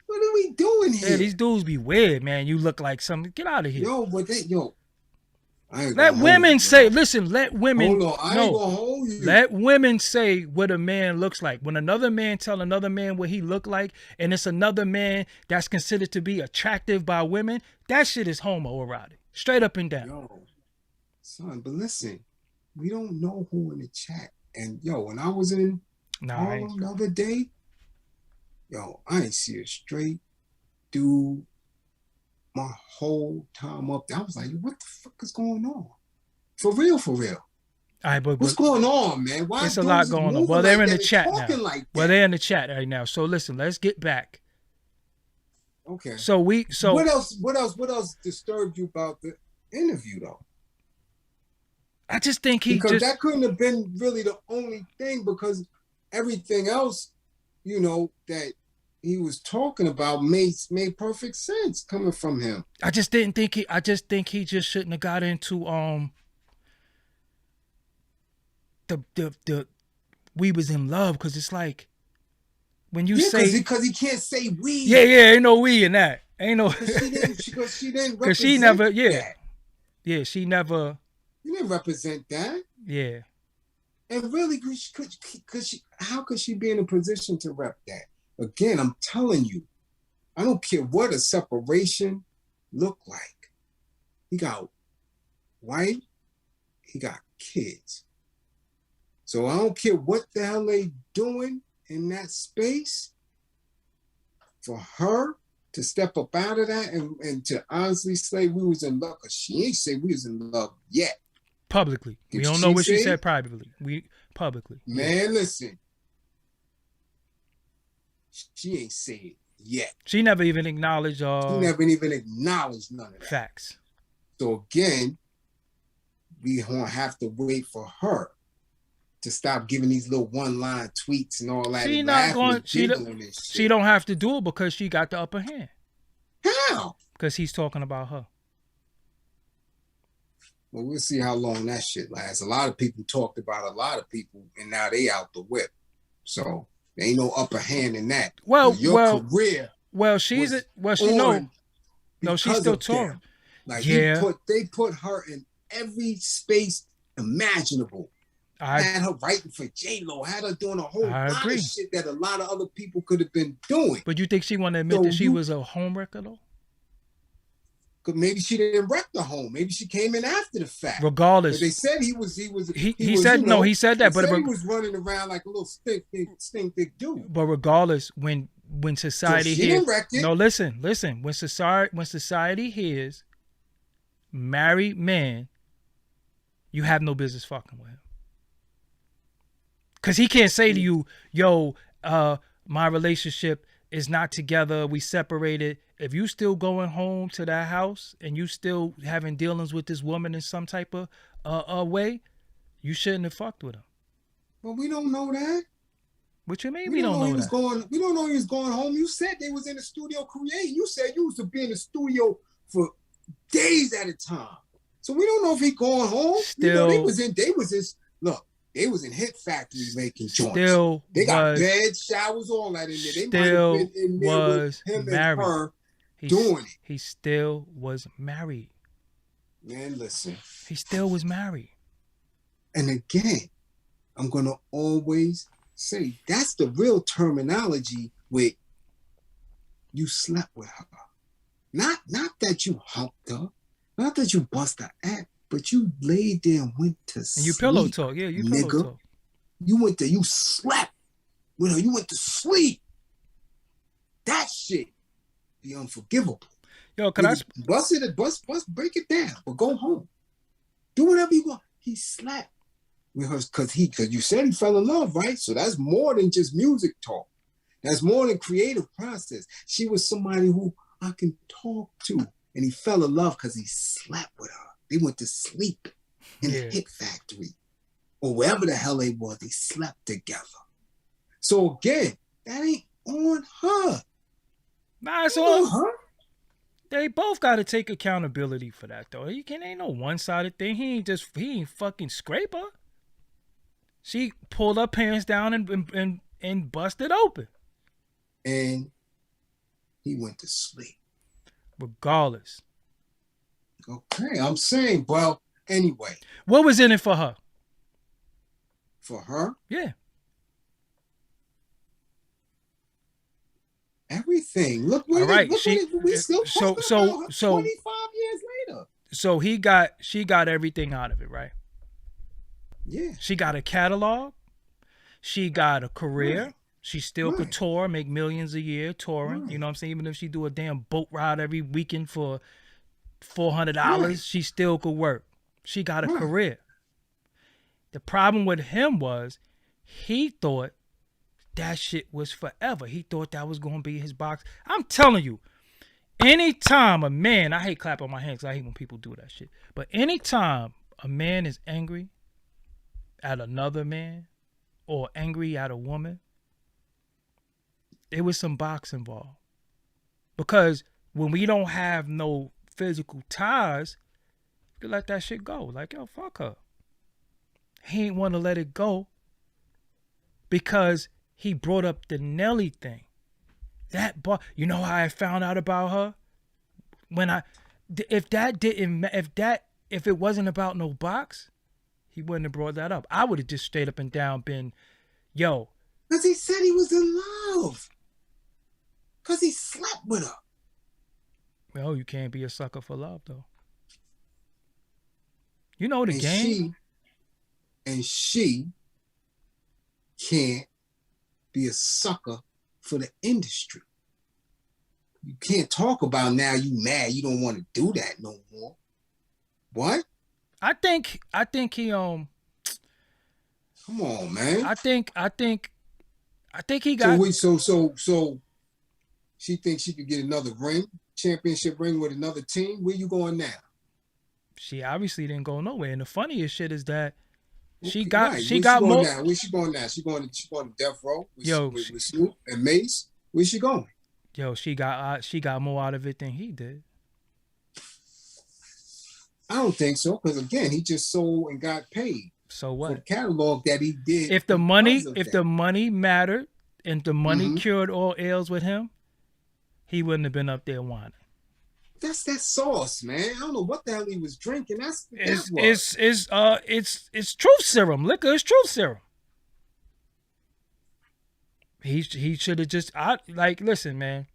What are we doing here? Yeah, these dudes be weird, man. You look like something. Get out of here. Let women say, listen, let women, let women say what a man looks like. When another man tell another man what he look like, and it's another man that's considered to be attractive by women, that shit is homoerotic. Straight up and down. Yo, son, but listen, we don't know who in the chat. And when I was in Harlem the other day, I ain't see a straight dude my whole time up there. I was like, what the fuck is going on? For real, for real. All right, but what's going on, man? Why there's a lot going on. Well, they're in the chat now. Well, they're in the chat right now. So listen, let's get back. Okay. So what else disturbed you about the interview though? I just think that couldn't have been really the only thing, because everything else, that he was talking about made perfect sense coming from him. I just think he just shouldn't have got into the we was in love, because it's like when you say because he can't say we. Yeah, ain't no we in that. Ain't no because she didn't represent she never that. Yeah, she never. You didn't represent that. Yeah. And really, how could she be in a position to rep that? Again, I'm telling you, I don't care what a separation look like. He got white, he got kids. So I don't care what the hell they doing in that space. For her to step up out of that and to honestly say we was in love, because she ain't say we was in love yet. Publicly. We don't know what she said privately. Publicly. Man, listen. She ain't said it yet. She never even acknowledged she never even acknowledged none of that. Facts. So again, we gonna have to wait for her to stop giving these little one-line tweets and all that. She not going. She don't have to do it because she got the upper hand. How? Because he's talking about her. Well, we'll see how long that shit lasts. A lot of people talked about a lot of people, and now they out the whip. So there ain't no upper hand in that. Well, your career. Well, she's she's still touring. Like they put her in every space imaginable. Had her writing for J-Lo, had her doing a whole lot of shit that a lot of other people could have been doing. But you think she want to admit that she was a homewrecker though? Because maybe she didn't wreck the home. Maybe she came in after the fact. Regardless, but they said he was. He said no. He said that, but he was running around like a little stink dude. But regardless, when society hears, no, listen. When society hears married men, you have no business fucking with him. Because he can't say to you, yo, my relationship is not together. We separated. If you still going home to that house and you still having dealings with this woman in some type of way, you shouldn't have fucked with him. Well, we don't know that. What you mean we don't know that? We don't know he was going home. You said they was in the studio creating. You said you used to be in the studio for days at a time. So we don't know if he going home. Still, they was in Hit Factory making joints. They got bed, showers, all that in there. They still might have been in there was with him married. And her doing it. He still was married. Man, listen. He still was married. And again, I'm going to always say that's the real terminology with you slept with her. Not that you humped her. Not that you bust her ass. But you laid there and went to sleep. And you pillow talk. Yeah, you pillow talk. You slept with her. You went to sleep. That shit be unforgivable. Yo, can I break it down, but go home. Do whatever you want. He slept with her because you said he fell in love, right? So that's more than just music talk. That's more than creative process. She was somebody who I can talk to. And he fell in love because he slept with her. They went to sleep in the Hit Factory or wherever the hell they was. They slept together. So again, that ain't on her. Nah, it's on her. They both got to take accountability for that, though. Ain't no one-sided thing. He ain't fucking scrape her. She pulled her pants down and busted open. And he went to sleep. Regardless. Okay, I'm saying, well, anyway. What was in it for her? For her? Yeah. Everything. Look what all right. we still talking about 25 years later. So she got everything out of it, right? Yeah. She got a catalog. She got a career. Right. She still could tour, make millions a year touring. Right. You know what I'm saying? Even if she do a damn boat ride every weekend for $400, she still could work. She got a career. The problem with him was he thought that shit was forever. He thought that was going to be his box. I'm telling you, anytime a man, I hate clapping my hands. I hate when people do that shit. But anytime a man is angry at another man or angry at a woman, there was some box involved. Because when we don't have no physical ties, you let that shit go. Like, yo, fuck her. He ain't want to let it go because he brought up the Nelly thing. You know how I found out about her? If it wasn't about no box, he wouldn't have brought that up. I would have just straight up and down been, yo. Because he said he was in love. Because he slept with her. Well, you can't be a sucker for love, though. You know the and game. she can't be a sucker for the industry. You can't talk about now you mad, you don't want to do that no more. What? I think he Come on, man. I think he So got. so she thinks she could get another championship ring with another team. Where you going now? She obviously didn't go nowhere. And the funniest shit is that she Okay, got right. she got more. Where's she going now? She going to Death Row with She, Snoop and Mace. Where's she going? she got more out of it than he did. I don't think so, because again, he just sold and got paid. So what? For the catalog that he did. If the money mattered and the money cured all ills with him, he wouldn't have been up there whining. That's that sauce, man. I don't know what the hell he was drinking. It's truth serum. Liquor is truth serum. He should have just listen, man.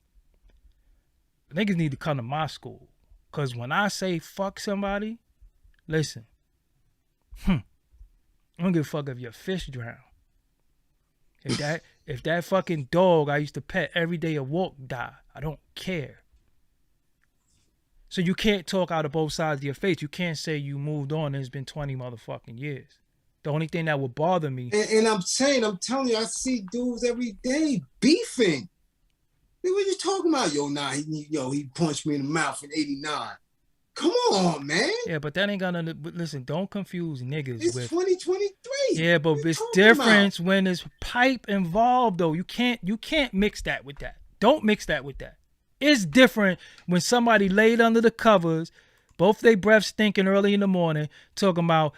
Niggas need to come to my school. Cause when I say fuck somebody, listen. I don't give a fuck if your fish drown. If that fucking dog I used to pet every day at walk die, I don't care. So you can't talk out of both sides of your face. You can't say you moved on and it's been 20 motherfucking years. The only thing that would bother me. And I'm telling you, I see dudes every day beefing. What you talking about? He punched me in the mouth in 89. Come on, man. Yeah, but that ain't gonna listen. Don't confuse niggas with 2023. Yeah, but it's different when there's pipe involved, though. You can't mix that with that. Don't mix that with that. It's different when somebody laid under the covers, both their breath stinking early in the morning, talking about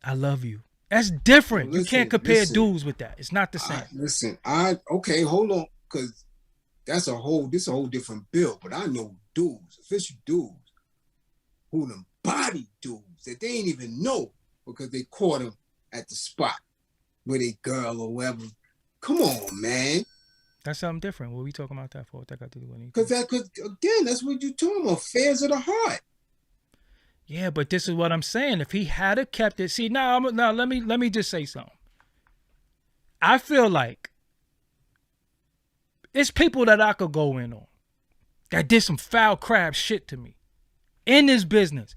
I love you. That's different. Listen, you can't compare dudes with that. It's not the same. Okay, hold on, because this a whole different bill. But I know dudes, official dudes, who them body dudes that they ain't even know because they caught them at the spot with a girl or whatever. Come on, man. That's something different. What are we talking about that for? What that got to do with anything? Because again, that's what you're talking about. Affairs of the heart. Yeah, but this is what I'm saying. If he had kept it, see now let me just say something. I feel like it's people that I could go in on that did some foul crab shit to me in this business,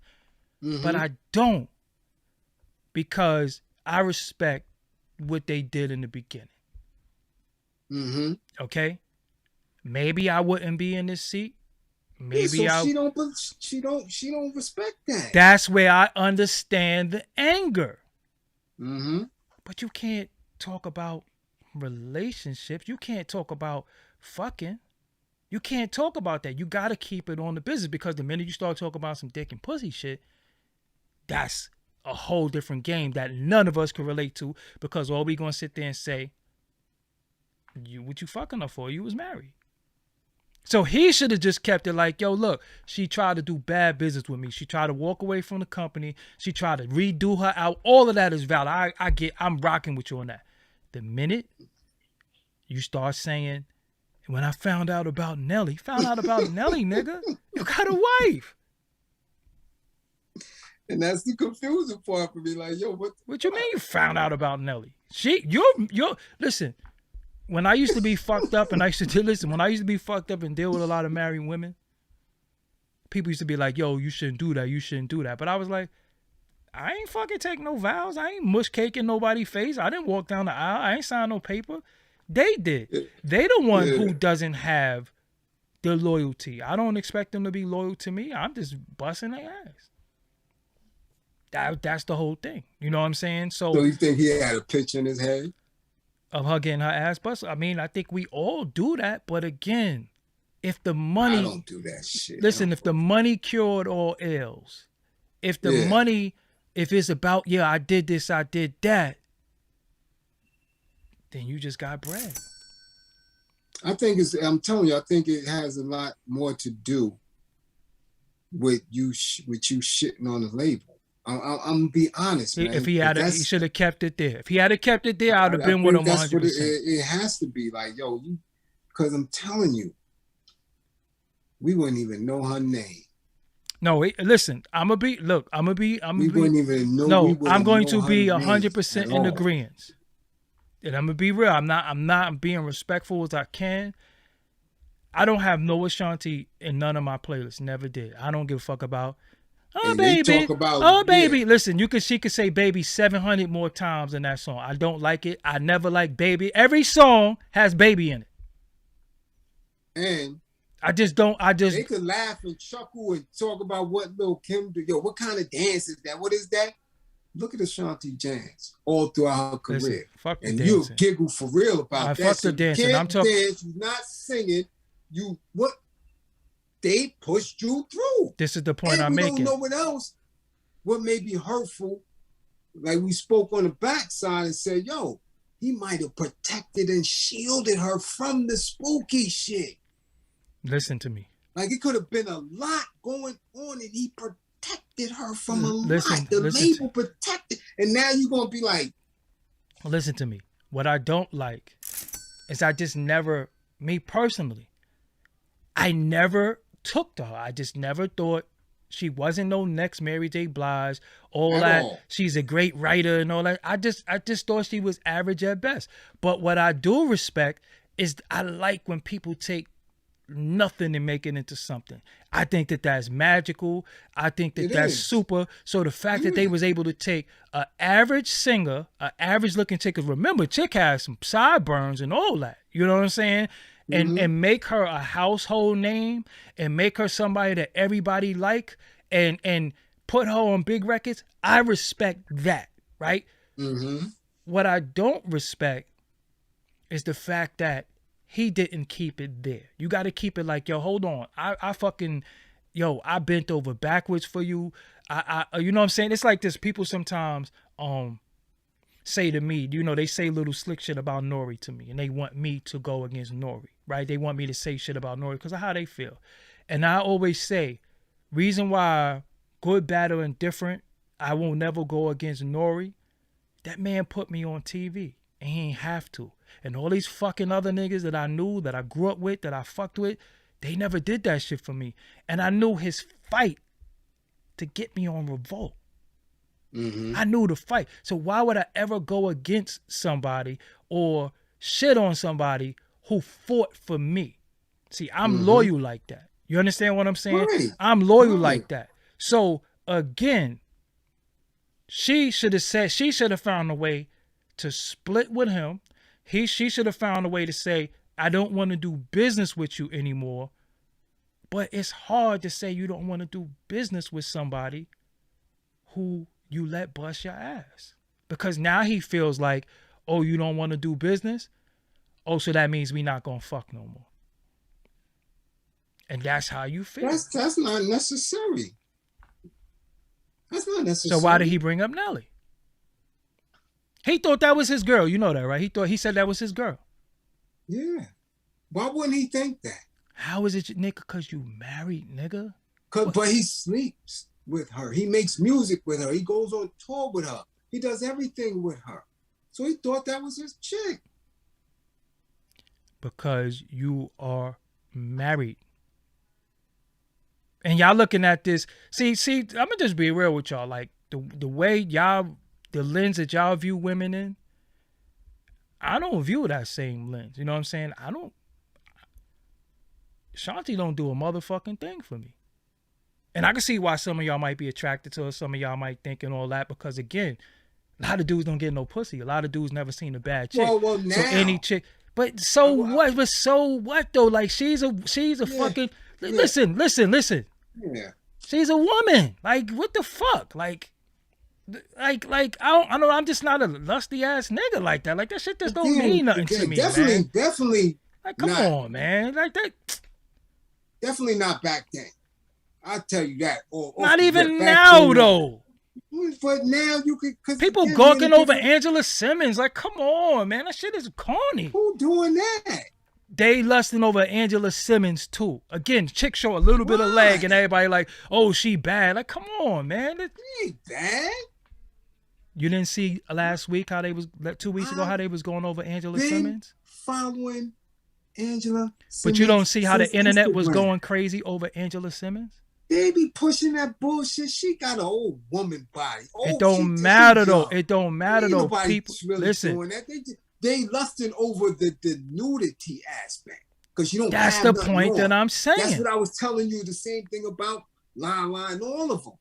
but I don't, because I respect what they did in the beginning. Okay, maybe I wouldn't be in this seat. Maybe she don't respect that. That's where I understand the anger. But you can't talk about relationships. You can't talk about fucking. You can't talk about that. You got to keep it on the business, because the minute you start talking about some dick and pussy shit, that's a whole different game that none of us can relate to, because all we going to sit there and say, what you fucking her for? You was married. So he should have just kept it like, yo, look, she tried to do bad business with me. She tried to walk away from the company. She tried to redo her out. All of that is valid. I'm rocking with you on that. The minute you start saying, when I found out about Nelly, nigga, you got a wife. And that's the confusing part for me. Like, yo, what you mean you found out about Nelly? Listen. When I used to be fucked up and when I used to be fucked up and deal with a lot of married women, people used to be like, yo, you shouldn't do that. You shouldn't do that. But I was like, I ain't fucking take no vows. I ain't mush caking nobody's face. I didn't walk down the aisle. I ain't signed no paper. They did. They the one who doesn't have the loyalty. I don't expect them to be loyal to me. I'm just busting their ass. That's the whole thing. You know what I'm saying? So you think he had a picture in his head of her getting her ass busted? I mean, I think we all do that, but again, if the money, I don't do that shit. Listen, if the money cured all ills, if the money, if it's about, I did this, I did that, then you just got bread. I'm telling you, I think it has a lot more to do with you shitting on the label. I'm gonna be honest, man. If he should have kept it there. If he had kept it there, I'd have been with him 100%. It has to be like, yo, because I'm telling you, we wouldn't even know her name. No, listen. I'm gonna be. Look, I'm gonna be. We wouldn't even know. No, I'm going to know be her 100% in all. agreement. And I'm gonna be real. I'm not being respectful as I can. I don't have no Ashanti in none of my playlists. Never did. I don't give a fuck about. Oh And baby, they talk about, oh baby. yeah. Listen, she could say baby 700 more times in that song. I don't like it. I never like baby. Every song has baby in it. And I just don't. they could laugh and chuckle and talk about what Lil Kim do. Yo, what kind of dance is that? What is that? Look at Ashanti dance all throughout her career. Listen, fuck the and dancing. you'll giggle for real about that. Fuck the dancing. I'm talking. Dance, you're not singing. You what? They pushed you through. This is the point and I'm making. We don't know what else. What may be hurtful. Like we spoke on the backside and said, yo, he might have protected and shielded her from the spooky shit. Listen to me. Like it could have been a lot going on and he protected her from a lot. The label protected. And now you're going to be like. Listen to me. What I don't like is I just never, me personally, I never took to her. I just never thought she wasn't no next Mary J. Blige, all that. She's a great writer and all that. I just thought she was average at best. But what I do respect is I like when people take nothing and make it into something. I think that that's magical. I think that that's super. So the fact that they was able to take an average singer, an average looking chick, because remember, chick has some sideburns and all that. You know what I'm saying? And make her a household name and make her somebody that everybody like and put her on big records. I respect that, right? Mm-hmm. What I don't respect is the fact that he didn't keep it there. You got to keep it like, yo, hold on. I fucking, yo, I bent over backwards for you. I you know what I'm saying? It's like this. People sometimes say to me, you know, they say little slick shit about Nori to me, and they want me to go against Nori, right? They want me to say shit about Nori because of how they feel. And I always say, reason why good, bad, or indifferent, I will never go against Nori. That man put me on TV, and he ain't have to. And all these fucking other niggas that I knew, that I grew up with, that I fucked with, they never did that shit for me. And I knew his fight to get me on Revolt. I knew the fight. So why would I ever go against somebody or shit on somebody who fought for me? See, I'm loyal like that. You understand what I'm saying? Right. I'm loyal like that. So again, she should have found a way to split with him. She should have found a way to say, I don't want to do business with you anymore. But it's hard to say you don't want to do business with somebody who you let bust your ass. Because now he feels like, oh, you don't want to do business? Oh, so that means we not going to fuck no more. And that's how you feel. That's not necessary. That's not necessary. So why did he bring up Nelly? He thought that was his girl. You know that, right? He said that was his girl. Yeah. Why wouldn't he think that? How is it, nigga? Because you married, nigga? But he sleeps with her. He makes music with her. He goes on tour with her. He does everything with her. So he thought that was his chick. Because you are married. And y'all looking at this. See, I'm going to just be real with y'all. Like, the way y'all, the lens that y'all view women in, I don't view that same lens. You know what I'm saying? Shanti don't do a motherfucking thing for me. And I can see why some of y'all might be attracted to her. Some of y'all might think and all that. Because, again, a lot of dudes don't get no pussy. A lot of dudes never seen a bad chick. Well, now. So any chick. But so what? But so what, though? Like, she's a fucking... Yeah. Listen. Yeah. She's a woman. Like, what the fuck? Like I know I'm just not a lusty ass nigga like that. Like, that shit just don't mean nothing to me, man. Definitely. Like, come on, man. Like that. Definitely not back then. I'll tell you that. Not even now, though. But now you could. People gawking over Angela Simmons. Like, come on, man. That shit is corny. Who doing that? They lusting over Angela Simmons too. Again, chick show a little bit of leg and everybody like, oh, she bad. Like, come on, man. She ain't bad. You didn't see last week how they was 2 weeks ago how they was going over Angela Simmons? Following Angela Simmons. But you don't see how the internet was going crazy over Angela Simmons? They be pushing that bullshit. She got an old woman body. It Oh, don't matter though. It don't matter Ain't though. nobody People, really listen. doing that. They lusting over the nudity aspect because you don't. That's have the nothing point on. that I'm saying. That's what I was telling you. The same thing about Lala and all of them.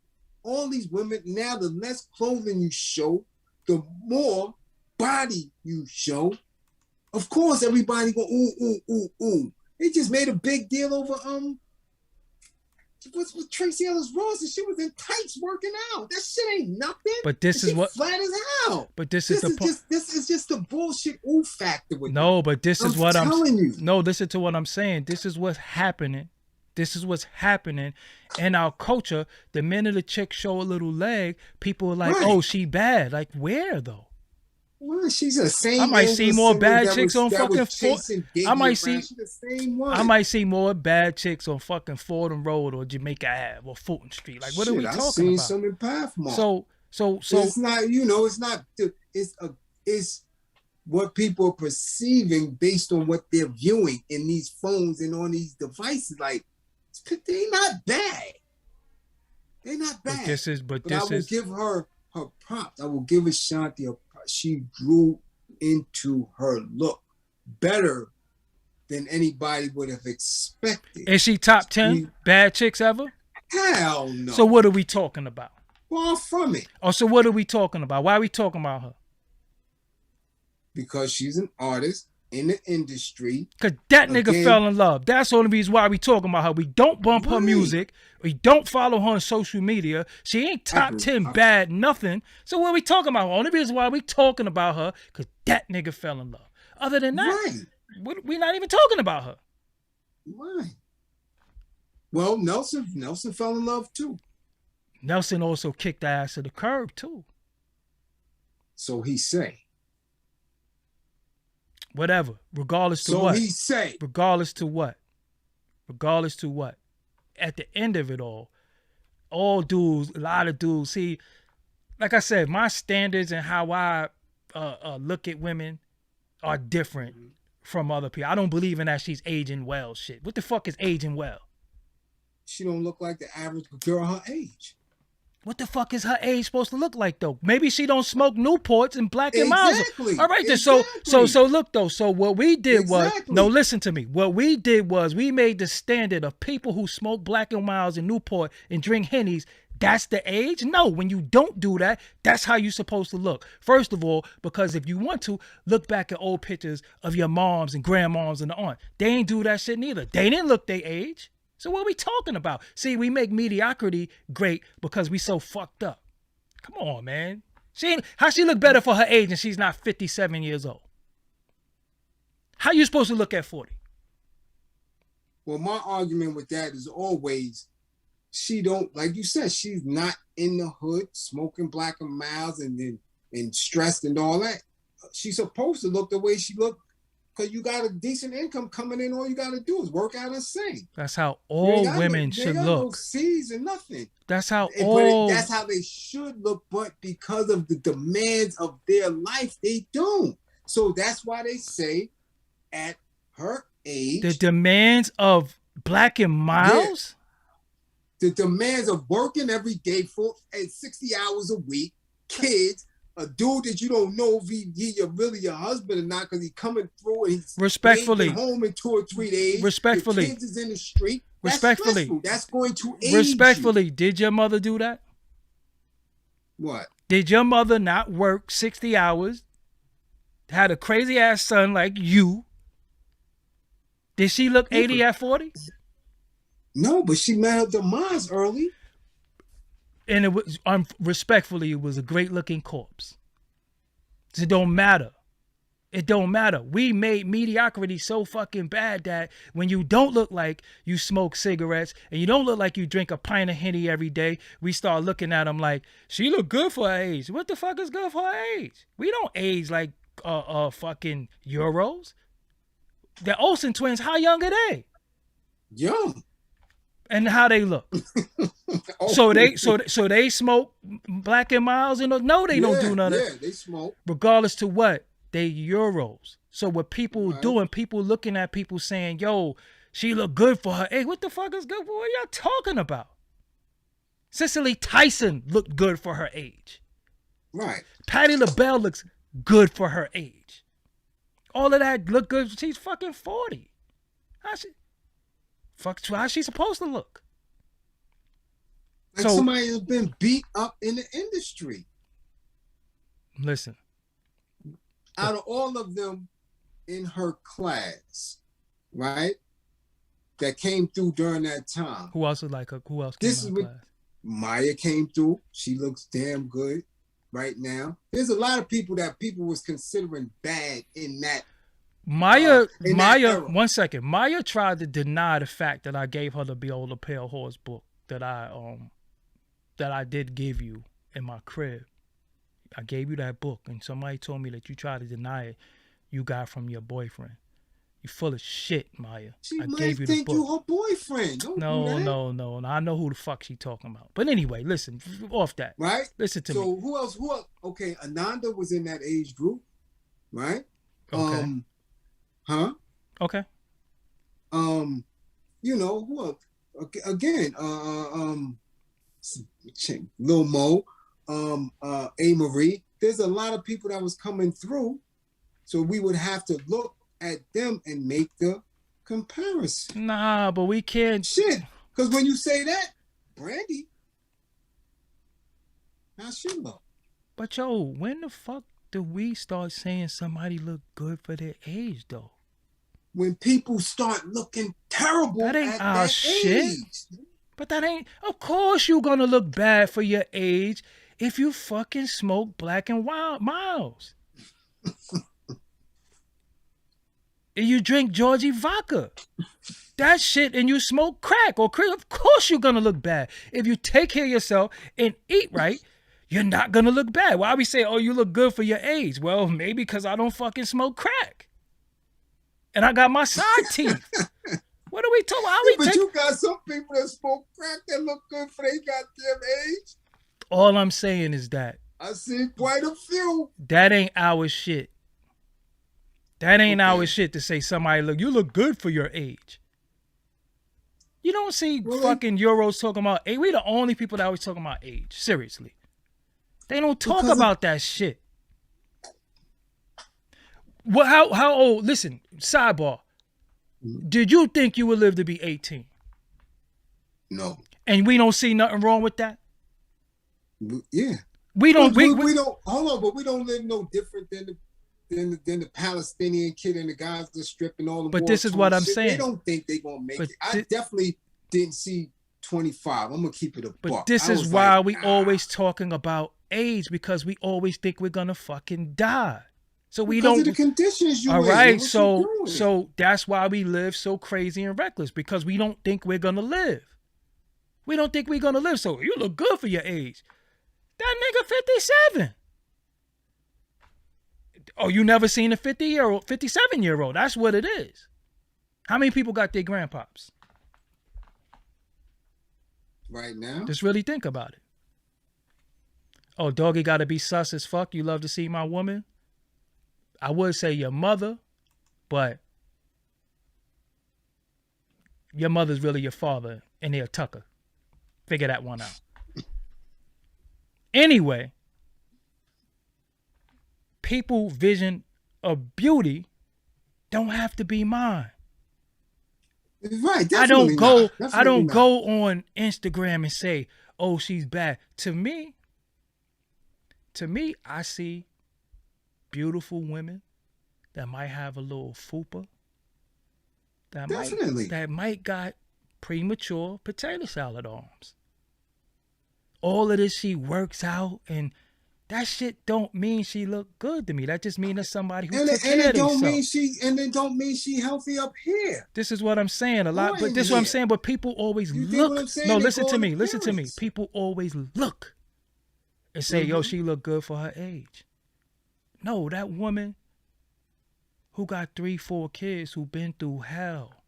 All these women now, the less clothing you show, the more body you show. Of course, everybody go ooh. They just made a big deal over what's with Tracy Ellis Ross, and she was in tights working out. That shit ain't nothing. But this is what flat as hell. But this is the point. This is just the bullshit ooh factor with no. But this is what I'm telling you. No, listen to what I'm saying. This is what's happening. This is what's happening in our culture. The minute a chick show a little leg, people are like, "Oh, she bad." Like where though? Well, she's the same. I might see more bad chicks on fucking I might see more bad chicks on fucking Fordham Road or Jamaica Ave or Fulton Street. Like, what are we talking about? I've seen some in Pathmark. So it's not. It's not. It's what people are perceiving based on what they're viewing in these phones and on these devices. Like, they're not bad. They're not bad. But I will give her props. I will give Ashanti a props. She grew into her look better than anybody would have expected. Is she top 10 bad chicks ever? Hell no. So what are we talking about? Far from it. Oh, so what are we talking about? Why are we talking about her? Because she's an artist in the industry. Because that nigga fell in love. That's the only reason why we talking about her. We don't bump her music. We don't follow her on social media. She ain't top 10 bad nothing. So what are we talking about? The only reason why we talking about her, because that nigga fell in love. Other than that, we're not even talking about her. Right. Well, Nelson fell in love too. Nelson also kicked the ass to the curb too. So he say. Whatever. Regardless to what. So he say. Regardless to what. At the end of it all dudes, a lot of dudes, see, like I said, my standards and how I look at women are different from other people. I don't believe in that she's aging well shit. What the fuck is aging well? She don't look like the average girl her age. What the fuck is her age supposed to look like though? Maybe she don't smoke Newports and Black and Milds. All right, then. So look though. So what we did was listen to me. What we did was we made the standard of people who smoke Black and Milds and Newport and drink Hennies. That's the age? No, when you don't do that, that's how you're supposed to look. First of all, because if you want to, look back at old pictures of your moms and grandmoms and the aunt. They ain't do that shit neither. They didn't look their age. So what are we talking about? See, we make mediocrity great because we so fucked up. Come on, man. How she look better for her age and she's not 57 years old? How you supposed to look at 40? Well, my argument with that is always, she don't, like you said, she's not in the hood smoking Black and Milds and stressed and all that. She's supposed to look the way she looked. Because you got a decent income coming in, all you got to do is work out and sing. That's how all women should look. No C's and nothing. That's how that's how they should look, but because of the demands of their life, they don't. So that's why they say, at her age, the demands of Black and Milds, the demands of working every day for 60 hours a week, kids. A dude that you don't know if he really your husband or not because he's coming through and he's respectfully home in 2 or 3 days. Respectfully. The kids is in the street. Respectfully. That's going to age respectfully. You. Did your mother do that? What? Did your mother not work 60 hours? Had a crazy ass son like you? Did she look 80 at 40? No, but she met her demise early. And it was, respectfully, it was a great looking corpse. It don't matter. It don't matter. We made mediocrity so fucking bad that when you don't look like you smoke cigarettes and you don't look like you drink a pint of Henny every day, we start looking at them like, she look good for her age. What the fuck is good for her age? We don't age like fucking Euros. The Olsen twins, how young are they? Young. And how they look. So they smoke Black and Milds and no, they don't do nothing. Yeah, they smoke. Regardless to what, they Euros. So what people doing, people looking at people saying, yo, she look good for her. Hey, what the fuck is good for? What are y'all talking about? Cicely Tyson looked good for her age. Right. Patti LaBelle looks good for her age. All of that look good. She's fucking 40. How's she supposed to look? Like somebody has been beat up in the industry. Listen. Out of all of them in her class, right? That came through during that time. Who else was like her? Who else came in her class? Maya came through. She looks damn good right now. There's a lot of people that people was considering bad in that. Maya, one second. Maya tried to deny the fact that I gave her the Behold Pale Horse book that I did give you in my crib. I gave you that book, and somebody told me that you tried to deny it. You got from your boyfriend. You full of shit, Maya. She I might gave you think the book. you her boyfriend. Don't do that. No. I know who the fuck she talking about. But anyway, listen, off that. Right? Listen to me. So who else? Okay, Ananda was in that age group, right? Okay. Okay. You know who else? Again, Lil Mo, A. Marie. There's a lot of people that was coming through, so we would have to look at them and make the comparison. Nah, but we can't. Shit, because when you say that, Brandy, how she look? But yo, when the fuck do we start saying somebody look good for their age, though? When people start looking terrible that ain't at our that shit. age. But that ain't. Of course, you gonna look bad for your age if you fucking smoke Black and Wild Miles. And you drink Georgie vodka. That shit, and you smoke crack or cream. Of course you're gonna look bad. If you take care of yourself and eat right, you're not gonna look bad. Why we say, oh, you look good for your age? Well, maybe because I don't fucking smoke crack. And I got my side teeth. What are we talking about? You got some people that smoke crack that look good for their goddamn age. All I'm saying is that I see quite a few. That ain't our shit. That ain't our shit to say somebody you look good for your age. You don't see fucking Euros talking about age. We the only people that always talking about age. Seriously. They don't talk about that shit. Well, how old? Listen, sidebar. Did you think you would live to be 18? No. And we don't see nothing wrong with that? Yeah. We don't hold on, but we don't live no different than the Palestinian kid and the guys that stripping all the. But this is what I'm saying. They don't think they gonna make it. I definitely didn't see 25. I'm gonna keep it a but buck. This is why we always talking about age, because we always think we're gonna fucking die. So we because don't. Of the conditions you. All right, so that's why we live so crazy and reckless, because we don't think we're gonna live. We don't think we're gonna live. So you look good for your age. That nigga 57. Oh, you never seen a 50-year-old, 57-year-old. That's what it is. How many people got their grandpops? Right now? Just really think about it. Oh, doggy gotta be sus as fuck. You love to see my woman? I would say your mother, but your mother's really your father, and they're Tucker. Figure that one out. Anyway, people's vision of beauty don't have to be mine. Right. I don't go on Instagram and say, "Oh, she's bad." To me, I see beautiful women that might have a little fupa, that might got premature potato salad arms. All of this, she works out, and that shit don't mean she look good to me. That just means that's somebody who took care of themselves. And it don't mean she healthy up here. This is what I'm saying a lot, but this is what I'm saying. But people always look. No, listen to me. Listen to me. People always look and say, "Yo, she look good for her age." No, that woman who got 3-4 kids, who been through hell,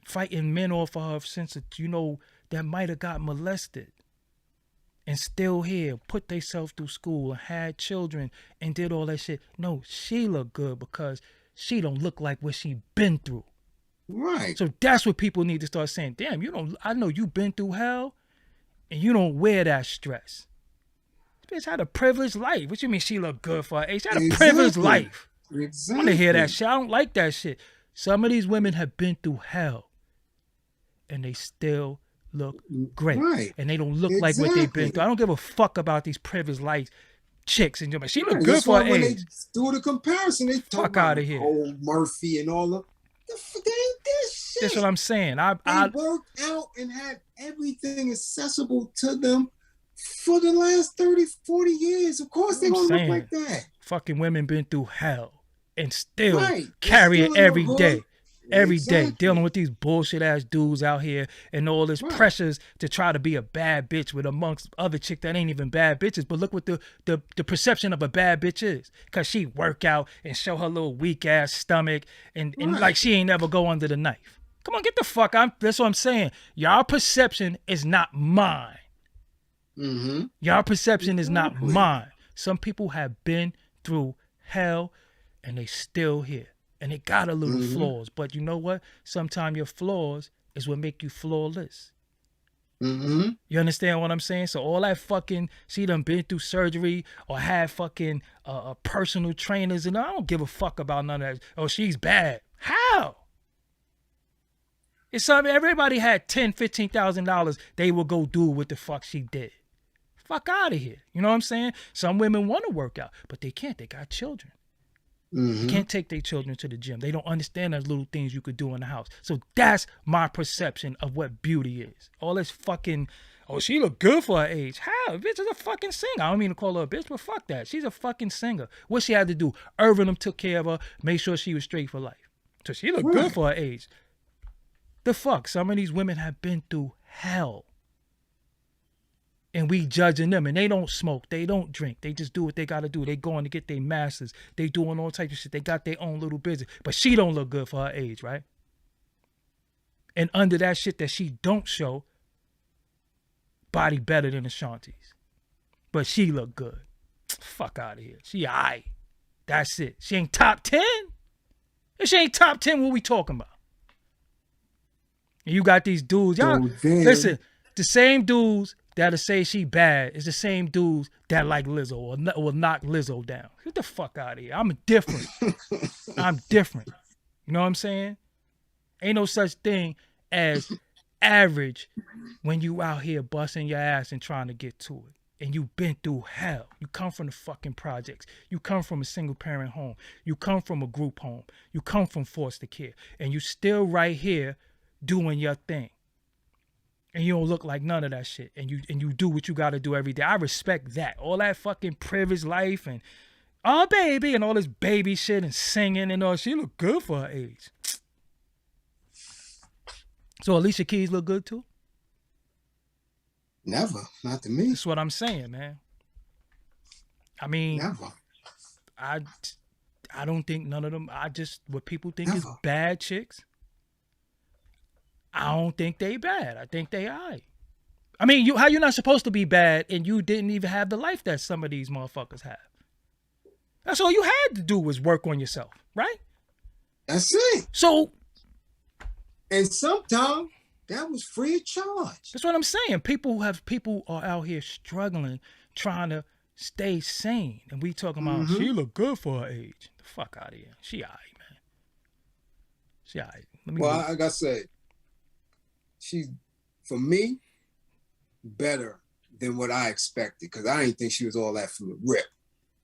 fighting men off of her since, that might have got molested, and still here, put themselves through school and had children and did all that shit. No, she look good because she don't look like what she been through. Right. So that's what people need to start saying. Damn, I know you been through hell, and you don't wear that stress. This bitch had a privileged life. What you mean she look good for her age? She had a privileged life. Exactly. I want to hear that shit. I don't like that shit. Some of these women have been through hell, and they still look great. Right. And they don't look like what they've been through. I don't give a fuck about these privileged life chicks. And she look good for her age. When they do the comparison, they talk about Cole Murphy and all of they ain't this shit. That's what I'm saying. They worked out and had everything accessible to them for the last 30, 40 years. Of course they're going to look like that. Fucking women been through hell and still carry it every day. Every day, dealing with these bullshit ass dudes out here and all this pressures to try to be a bad bitch with amongst other chicks that ain't even bad bitches. But look what the perception of a bad bitch is. Cause she work out and show her little weak ass stomach and like she ain't never go under the knife. Come on, get the fuck out. That's what I'm saying. Y'all perception is not mine. Mm-hmm. Y'all perception is not mine. Some people have been through hell and they still here. And it got a little flaws. But you know what? Sometimes your flaws is what make you flawless. Mm-hmm. You understand what I'm saying? So all that fucking, she done been through surgery or had fucking personal trainers, and I don't give a fuck about none of that. Oh, she's bad. How? It's something, everybody had $10,000, $15,000 they will go do what the fuck she did. Fuck out of here. You know what I'm saying? Some women want to work out, but they can't. They got children. Mm-hmm. You can't take their children to the gym. They don't understand those little things you could do in the house. So that's my perception of what beauty is. All this fucking, oh, she look good for her age. How? Bitch is a fucking singer. I don't mean to call her a bitch, but fuck that. She's a fucking singer. What she had to do? Irv and them took care of her, made sure she was straight for life. So she look good for her age. The fuck? Some of these women have been through hell. And we judging them, and they don't smoke, they don't drink, they just do what they gotta do. They going to get their masters, they doing all types of shit. They got their own little business, but she don't look good for her age, right? And under that shit that she don't show, body better than Ashanti's, but she look good. Fuck out of here. She aight. That's it. She ain't top 10. If she ain't top 10, what we talking about? And you got these dudes, y'all. Listen, the same dudes that'll say she bad is the same dudes that like Lizzo or will knock Lizzo down. Get the fuck out of here. I'm different. I'm different. You know what I'm saying? Ain't no such thing as average when you out here busting your ass and trying to get to it. And you've been through hell. You come from the fucking projects. You come from a single parent home. You come from a group home. You come from foster care. And you still right here doing your thing. And you don't look like none of that shit. And you do what you got to do every day. I respect that. All that fucking privileged life and, oh, baby, and all this baby shit and singing and all. She look good for her age. So Alicia Keys look good too? Never. Not to me. That's what I'm saying, man. I mean, never. I don't think none of them, what people think is bad chicks, I don't think they bad. I think they alright. I mean, how you not supposed to be bad and you didn't even have the life that some of these motherfuckers have? That's all you had to do was work on yourself, right? That's it. So, and sometimes that was free of charge. That's what I'm saying. People are out here struggling, trying to stay sane, and we talking about she look good for her age. The fuck out of here. She alright, man. She alright. Like I said, she's, for me, better than what I expected because I didn't think she was all that from the rip.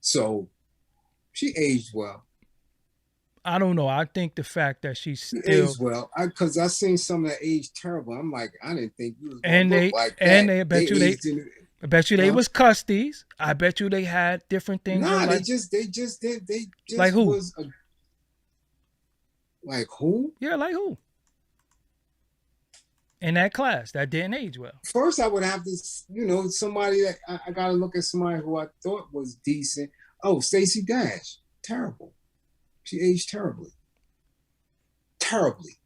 So she aged well. I don't know. I think the fact that she's still aged well, because I seen some that aged terrible. I'm like, I didn't think you was gonna look like that. And I bet you they was custies. I bet you they had different things. Nah, they just like who? Was like who? Yeah, like who? In that class that didn't age well. First, I would have to, somebody that I got to look at somebody who I thought was decent. Oh, Stacey Dash, terrible. She aged terribly. Terribly.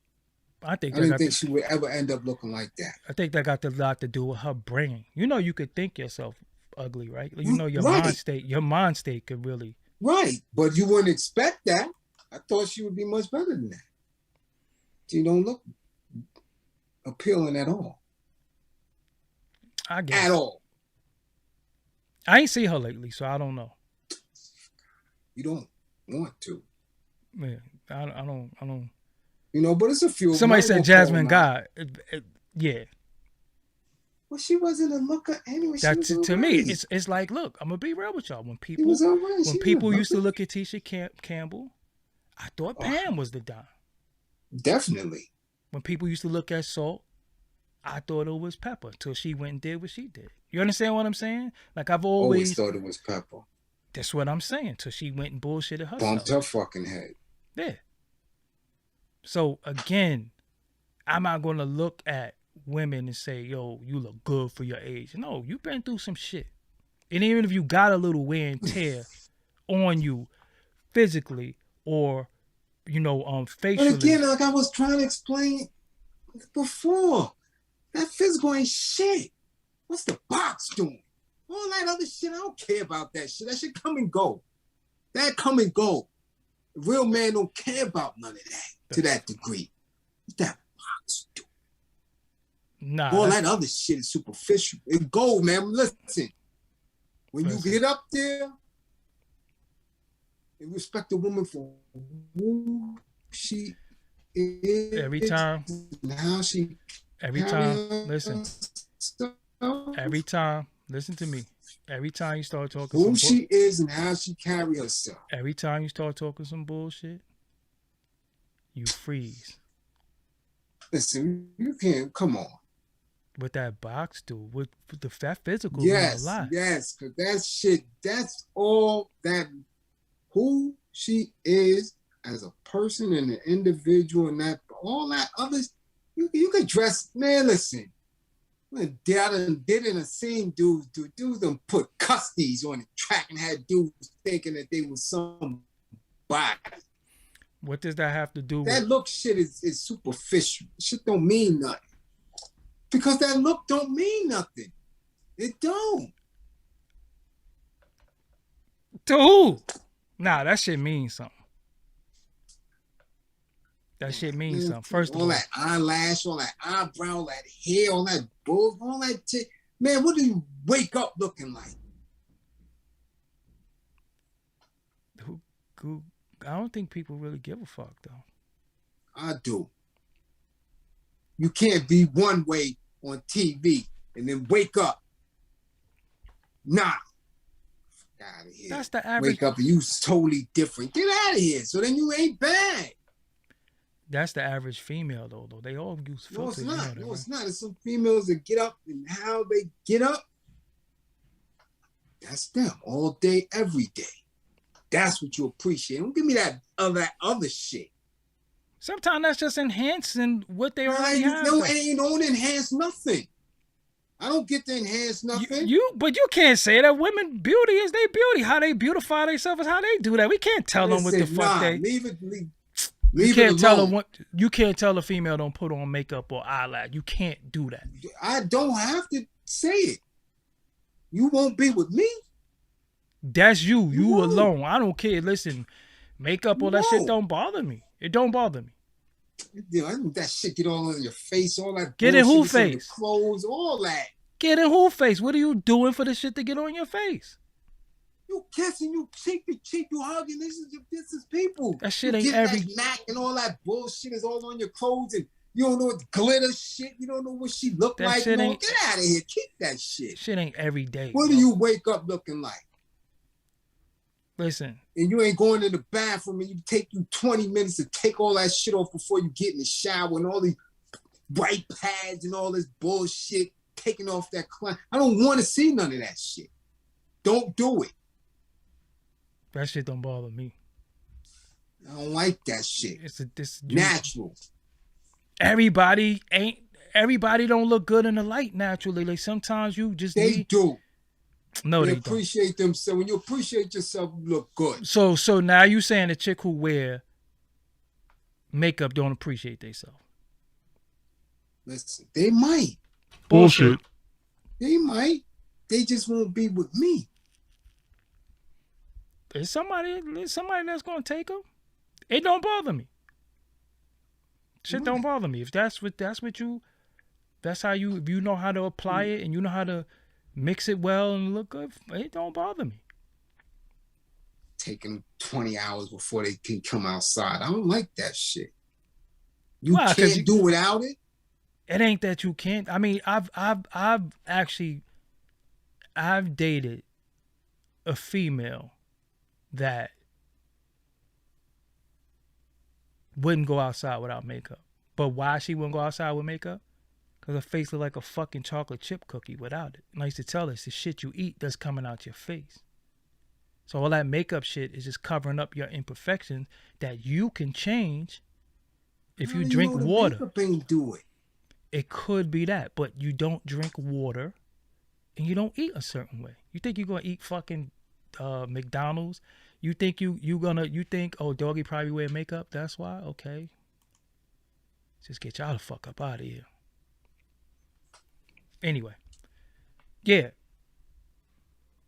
I didn't think she would ever end up looking like that. I think that got a lot to do with her brain. You could think yourself ugly, right? Your mind state could really. Right, but you wouldn't expect that. I thought she would be much better than that. She don't look appealing at all. I guess. At all. I ain't see her lately, so I don't know. You don't want to. Yeah, I don't. You know, but it's a few. Somebody said Jasmine God. Yeah. Well, she wasn't a looker anyway. That to me, it's like, look, I'm gonna be real with y'all. When people used to look at Tisha Campbell, I thought Pam was the dime. Definitely. When people used to look at Salt, I thought it was Pepper till she went and did what she did. You understand what I'm saying? Like I've always thought it was Pepper. That's what I'm saying. Till she went and bullshitted herself. Bumped her fucking head. Yeah. So again, I'm not gonna look at women and say, yo, you look good for your age. No, you've been through some shit. And even if you got a little wear and tear on you physically or, facially. But again, like I was trying to explain before, that physical ain't shit. What's the box doing? All that other shit, I don't care about that shit. That shit come and go. That come and go. The real man don't care about none of that to that degree. What's that box doing? Nah. All that other shit is superficial. It go, man. Listen. When you get up there and respect a woman for who she is. Every time. Listen. Listen to me. Every time you start talking who she is and how she carry herself. Every time you start talking some bullshit, you freeze. Listen, you can't. Come on. What that box do? With the fat physical? Yes, a lot. Yes, because that shit. That's all that. Who she is as a person and an individual, and that all that others. You can dress. Man, listen. I done did it and seen dudes done put custies on the track and had dudes thinking that they was somebody. What does that have to do with? That look shit is superficial. Shit don't mean nothing. Because that look don't mean nothing. It don't. To who? Nah, that shit means something. That shit means something. First of all, all that eyelash, all that eyebrow, all that hair, all that bull, all that shit. Man, what do you wake up looking like? I don't think people really give a fuck though. I do. You can't be one way on TV and then wake up. Nah. Get out of here. That's the average. Wake up and you totally different. Get out of here. So then you ain't bad. That's the average female though. They all use filters. No, it's not. No, it's not. There's some females that get up and how they get up. That's them all day, every day. That's what you appreciate. Don't give me that other shit. Sometimes that's just enhancing what they already have. No, it don't enhance nothing. I don't get to enhance nothing. But you can't say that women beauty is their beauty. How they beautify themselves is how they do that. We can't tell them what the fuck they. You can't tell them what. You can't tell a female don't put on makeup or eyelash. You can't do that. I don't have to say it. You won't be with me. That's you. You alone. I don't care. Listen, makeup or that shit don't bother me. It don't bother me. Yeah, that shit get all on your face, all that. Get in who face? Clothes, all that. Get in who face? What are you doing for the shit to get on your face? You kissing, you cheek to cheek, you hugging. This is people. That shit ain't every. That Mac and all that bullshit is all on your clothes, and you don't know what glitter shit. You don't know what she look like. Get out of here. Keep that shit. Shit ain't every day. What do you wake up looking like? Listen. And you ain't going to the bathroom and you take you 20 minutes to take all that shit off before you get in the shower and all these white pads and all this bullshit taking off that cloth. I don't want to see none of that shit. Don't do it. That shit don't bother me. I don't like that shit. It's natural. Everybody don't look good in the light naturally. Like sometimes you just do. No, they appreciate themselves. When you appreciate yourself, you look good. So now you saying a chick who wear makeup don't appreciate themselves? Listen, they might. Bullshit. They might. They just won't be with me. There's somebody that's gonna take them. It don't bother me. Shit don't bother me. If that's what you That's how you, if you know how to apply it and you know how to mix it well and look good, it don't bother me. Taking 20 hours before they can come outside. I don't like that shit. You Why? can't do without it. It ain't that you can't. I mean, I've dated a female that wouldn't go outside without makeup. But why she wouldn't go outside with makeup? Because her face looked like a fucking chocolate chip cookie without it. And I used to tell her, it's the shit you eat that's coming out your face. So all that makeup shit is just covering up your imperfections that you can change if you drink water. Makeup ain't do it. It could be that, but you don't drink water and you don't eat a certain way. You think you're gonna eat fucking McDonald's? You think you think, oh, Doggy probably wear makeup, that's why? Okay. Just get y'all the fuck up out of here. Anyway. Yeah.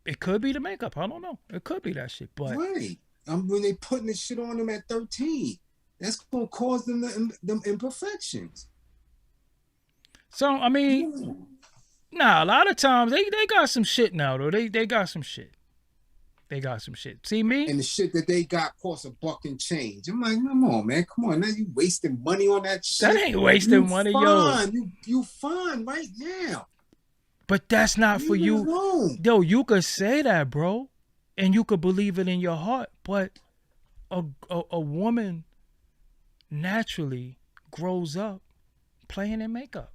It could be the makeup. I don't know. It could be that shit, but right. When they putting this shit on them at 13, that's gonna cause them them imperfections. So I mean, nah, a lot of times they got some shit now though. They got some shit. They got some shit. See me? And the shit that they got costs $1 and change. I'm like, come on, man. Come on. Now you wasting money on that shit. That ain't wasting money, yo. You fine right now. But that's not for you. Alone. Yo, you could say that, bro. And you could believe it in your heart. But a woman naturally grows up playing in makeup.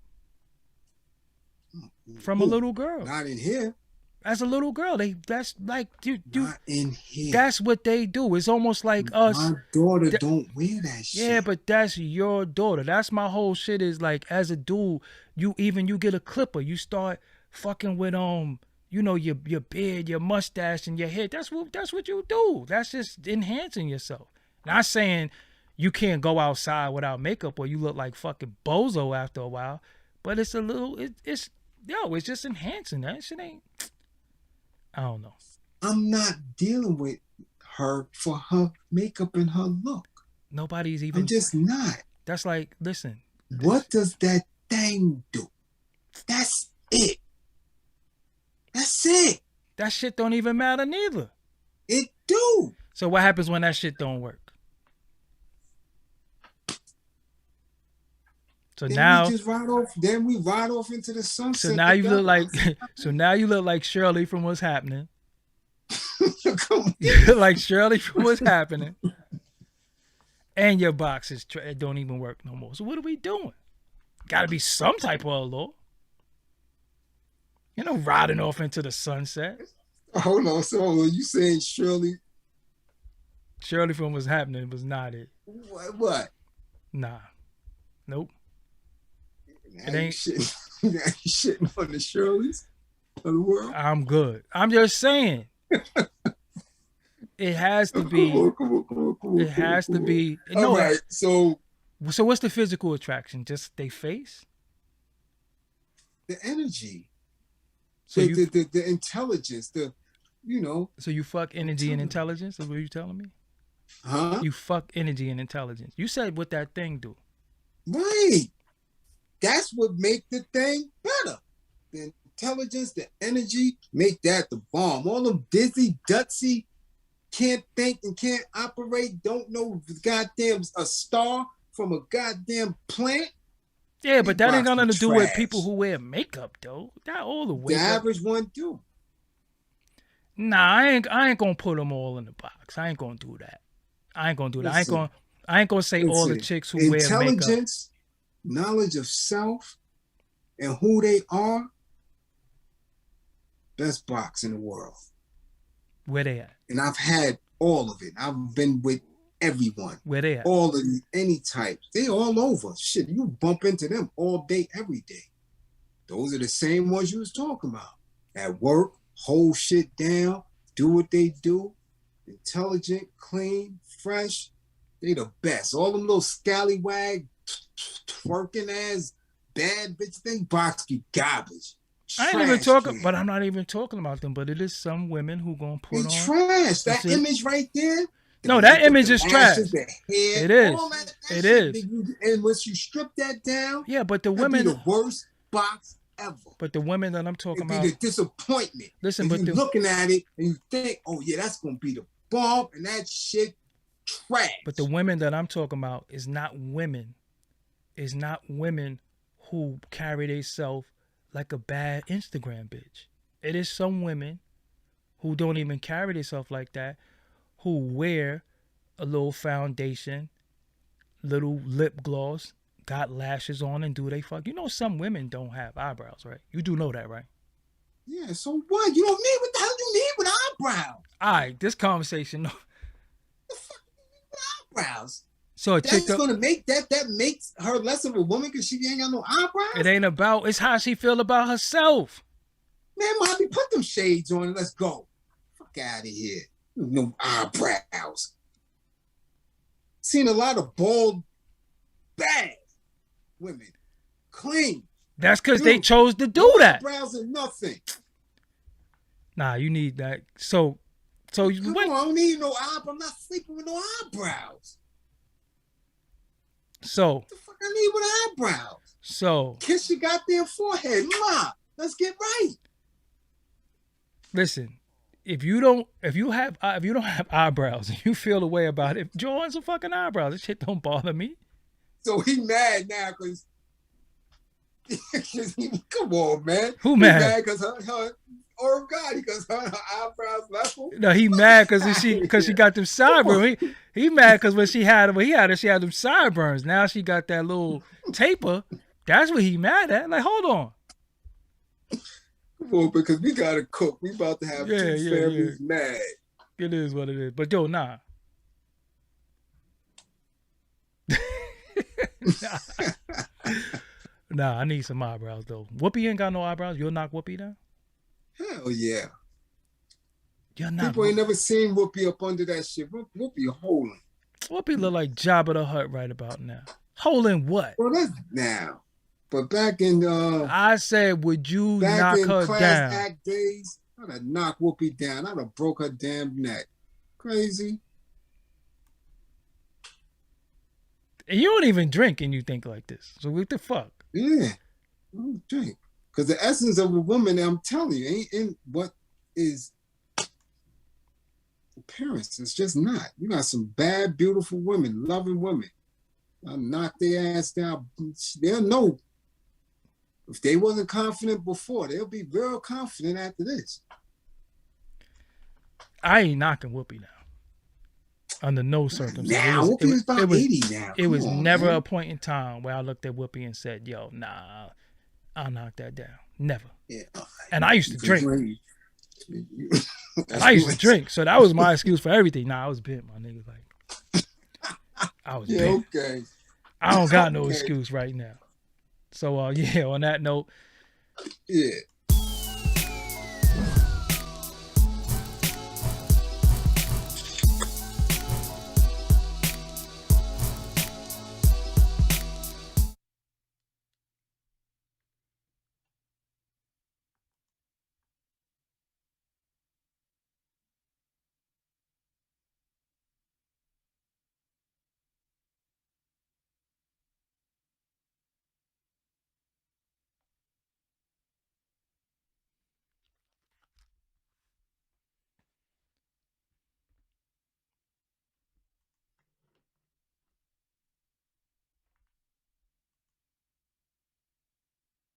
From a little girl. Not in here. As a little girl, that's like not in here. That's what they do. It's almost like us. My daughter don't wear that shit. Yeah, but that's your daughter. That's my whole shit. Is like, as a dude, you get a clipper. You start fucking with your beard, your mustache, and your hair. That's what you do. That's just enhancing yourself. Not saying you can't go outside without makeup or you look like fucking bozo after a while, but it's a little. It's just enhancing. That shit ain't. I don't know. I'm not dealing with her for her makeup and her look. Nobody's even. I'm just not. That's like, listen. What does that thing do? That's it. That's it. That shit don't even matter neither. It do. So what happens when that shit don't work? So then now we just ride off. Then we ride off into the sunset. So now you look like. So now you look like Shirley from What's Happening. You look like Shirley from What's Happening. And your boxes don't even work no more. So what are we doing? Got to be some type of law. You know, riding off into the sunset. Hold on. So are you saying Shirley from What's Happening was not it? What? Nah. Nope. It ain't shitting on the Shirleys of the world. I'm good. I'm just saying. It has to be. Come on, it has to be. All right. So what's the physical attraction? Just they face? The energy. So the intelligence. So you fuck energy and intelligence? Is what you telling me? Huh? You fuck energy and intelligence. You said what that thing do. Right. That's what make the thing better. The intelligence, the energy, make that the bomb. All them dizzy, dutsy, can't think and can't operate, don't know goddamn a star from a goddamn plant. Yeah, but that ain't got nothing to do with people who wear makeup, though. Not all the way. The average one do. Nah, I ain't gonna put them all in the box. I ain't gonna do that. I ain't gonna do that. I ain't gonna say all the chicks who wear makeup. Intelligence, knowledge of self, and who they are. Best box in the world. Where they at? And I've had all of it. I've been with everyone. Where they at? All of any type. They all over. Shit, you bump into them all day, every day. Those are the same ones you was talking about. At work, hold shit down, do what they do. Intelligent, clean, fresh. They the best. All them little scallywag, twerking ass, bad bitch thing, box you garbage. I ain't even talking, but I'm not even talking about them. But it is some women who gonna put on trash. That image right there. No, that image is trash. It is. It is. And once you strip that down, yeah, but the women be the worst box ever. But the women that I'm talking It'd about, be the disappointment. listen, but you're looking at it and you think, oh yeah, that's gonna be the bomb, and that shit trash. But the women that I'm talking about is not women. Is not women who carry themselves like a bad Instagram bitch. It is some women who don't even carry themselves like that, who wear a little foundation, little lip gloss, got lashes on, and do they fuck. You know some women don't have eyebrows, right? You do know that, right? Yeah, so what? You don't need, what the hell you need with eyebrows? All right, this conversation. The fuck you need with eyebrows? So a chick That's gonna make that makes her less of a woman because she ain't got no eyebrows? It ain't about, it's how she feel about herself. Man, Mommy, put them shades on and let's go. Fuck out of here. No eyebrows. Seen a lot of bald, bad women. Clean. That's because they chose to do that. Eyebrows are nothing. Nah, you need that. So Come on, I don't need no eyebrows. I'm not sleeping with no eyebrows. So What the fuck I need with eyebrows? So Kiss your goddamn forehead. Ma, let's get right. Listen, if you don't have eyebrows and you feel the way about it, draw in some fucking eyebrows. This shit don't bother me. So he mad now because come on, man. Who mad? He mad because her Irv Gotti, because her eyebrows level. No, he mad because she got them sideburns. He mad because when she had them sideburns. Now she got that little taper. That's what he mad at. Like, hold on. Come on, because we gotta cook. We about to have two families mad. It is what it is. But yo, nah. Nah, I need some eyebrows though. Whoopi ain't got no eyebrows. You'll knock Whoopi down? Hell yeah. You're not. People ain't never seen Whoopi up under that shit. Whoopi holding. Whoopi look like Jabba the Hutt right about now. Holding what? Well, that's now. But back in I said, would you back knock in her class down? act days, I'd have knocked Whoopi down. I'd have broke her damn neck. Crazy. And you don't even drink and you think like this. So what the fuck? Yeah. I don't drink. Because the essence of a woman, I'm telling you, ain't in what is appearance. It's just not. You got some bad, beautiful women, loving women. I'll knock their ass down. They'll know. If they wasn't confident before, they'll be real confident after this. I ain't knocking Whoopi now. Under no circumstances. Now, Whoopi is about 80 now. It was never a point in time where I looked at Whoopi and said, yo, nah, I'll knock that down. Never. Yeah. And I used to drink. And I used to drink. So that was my excuse for everything. Nah, I was bent, my nigga. Like, I was bent. Okay. I don't got no excuse right now. So, yeah, on that note. Yeah.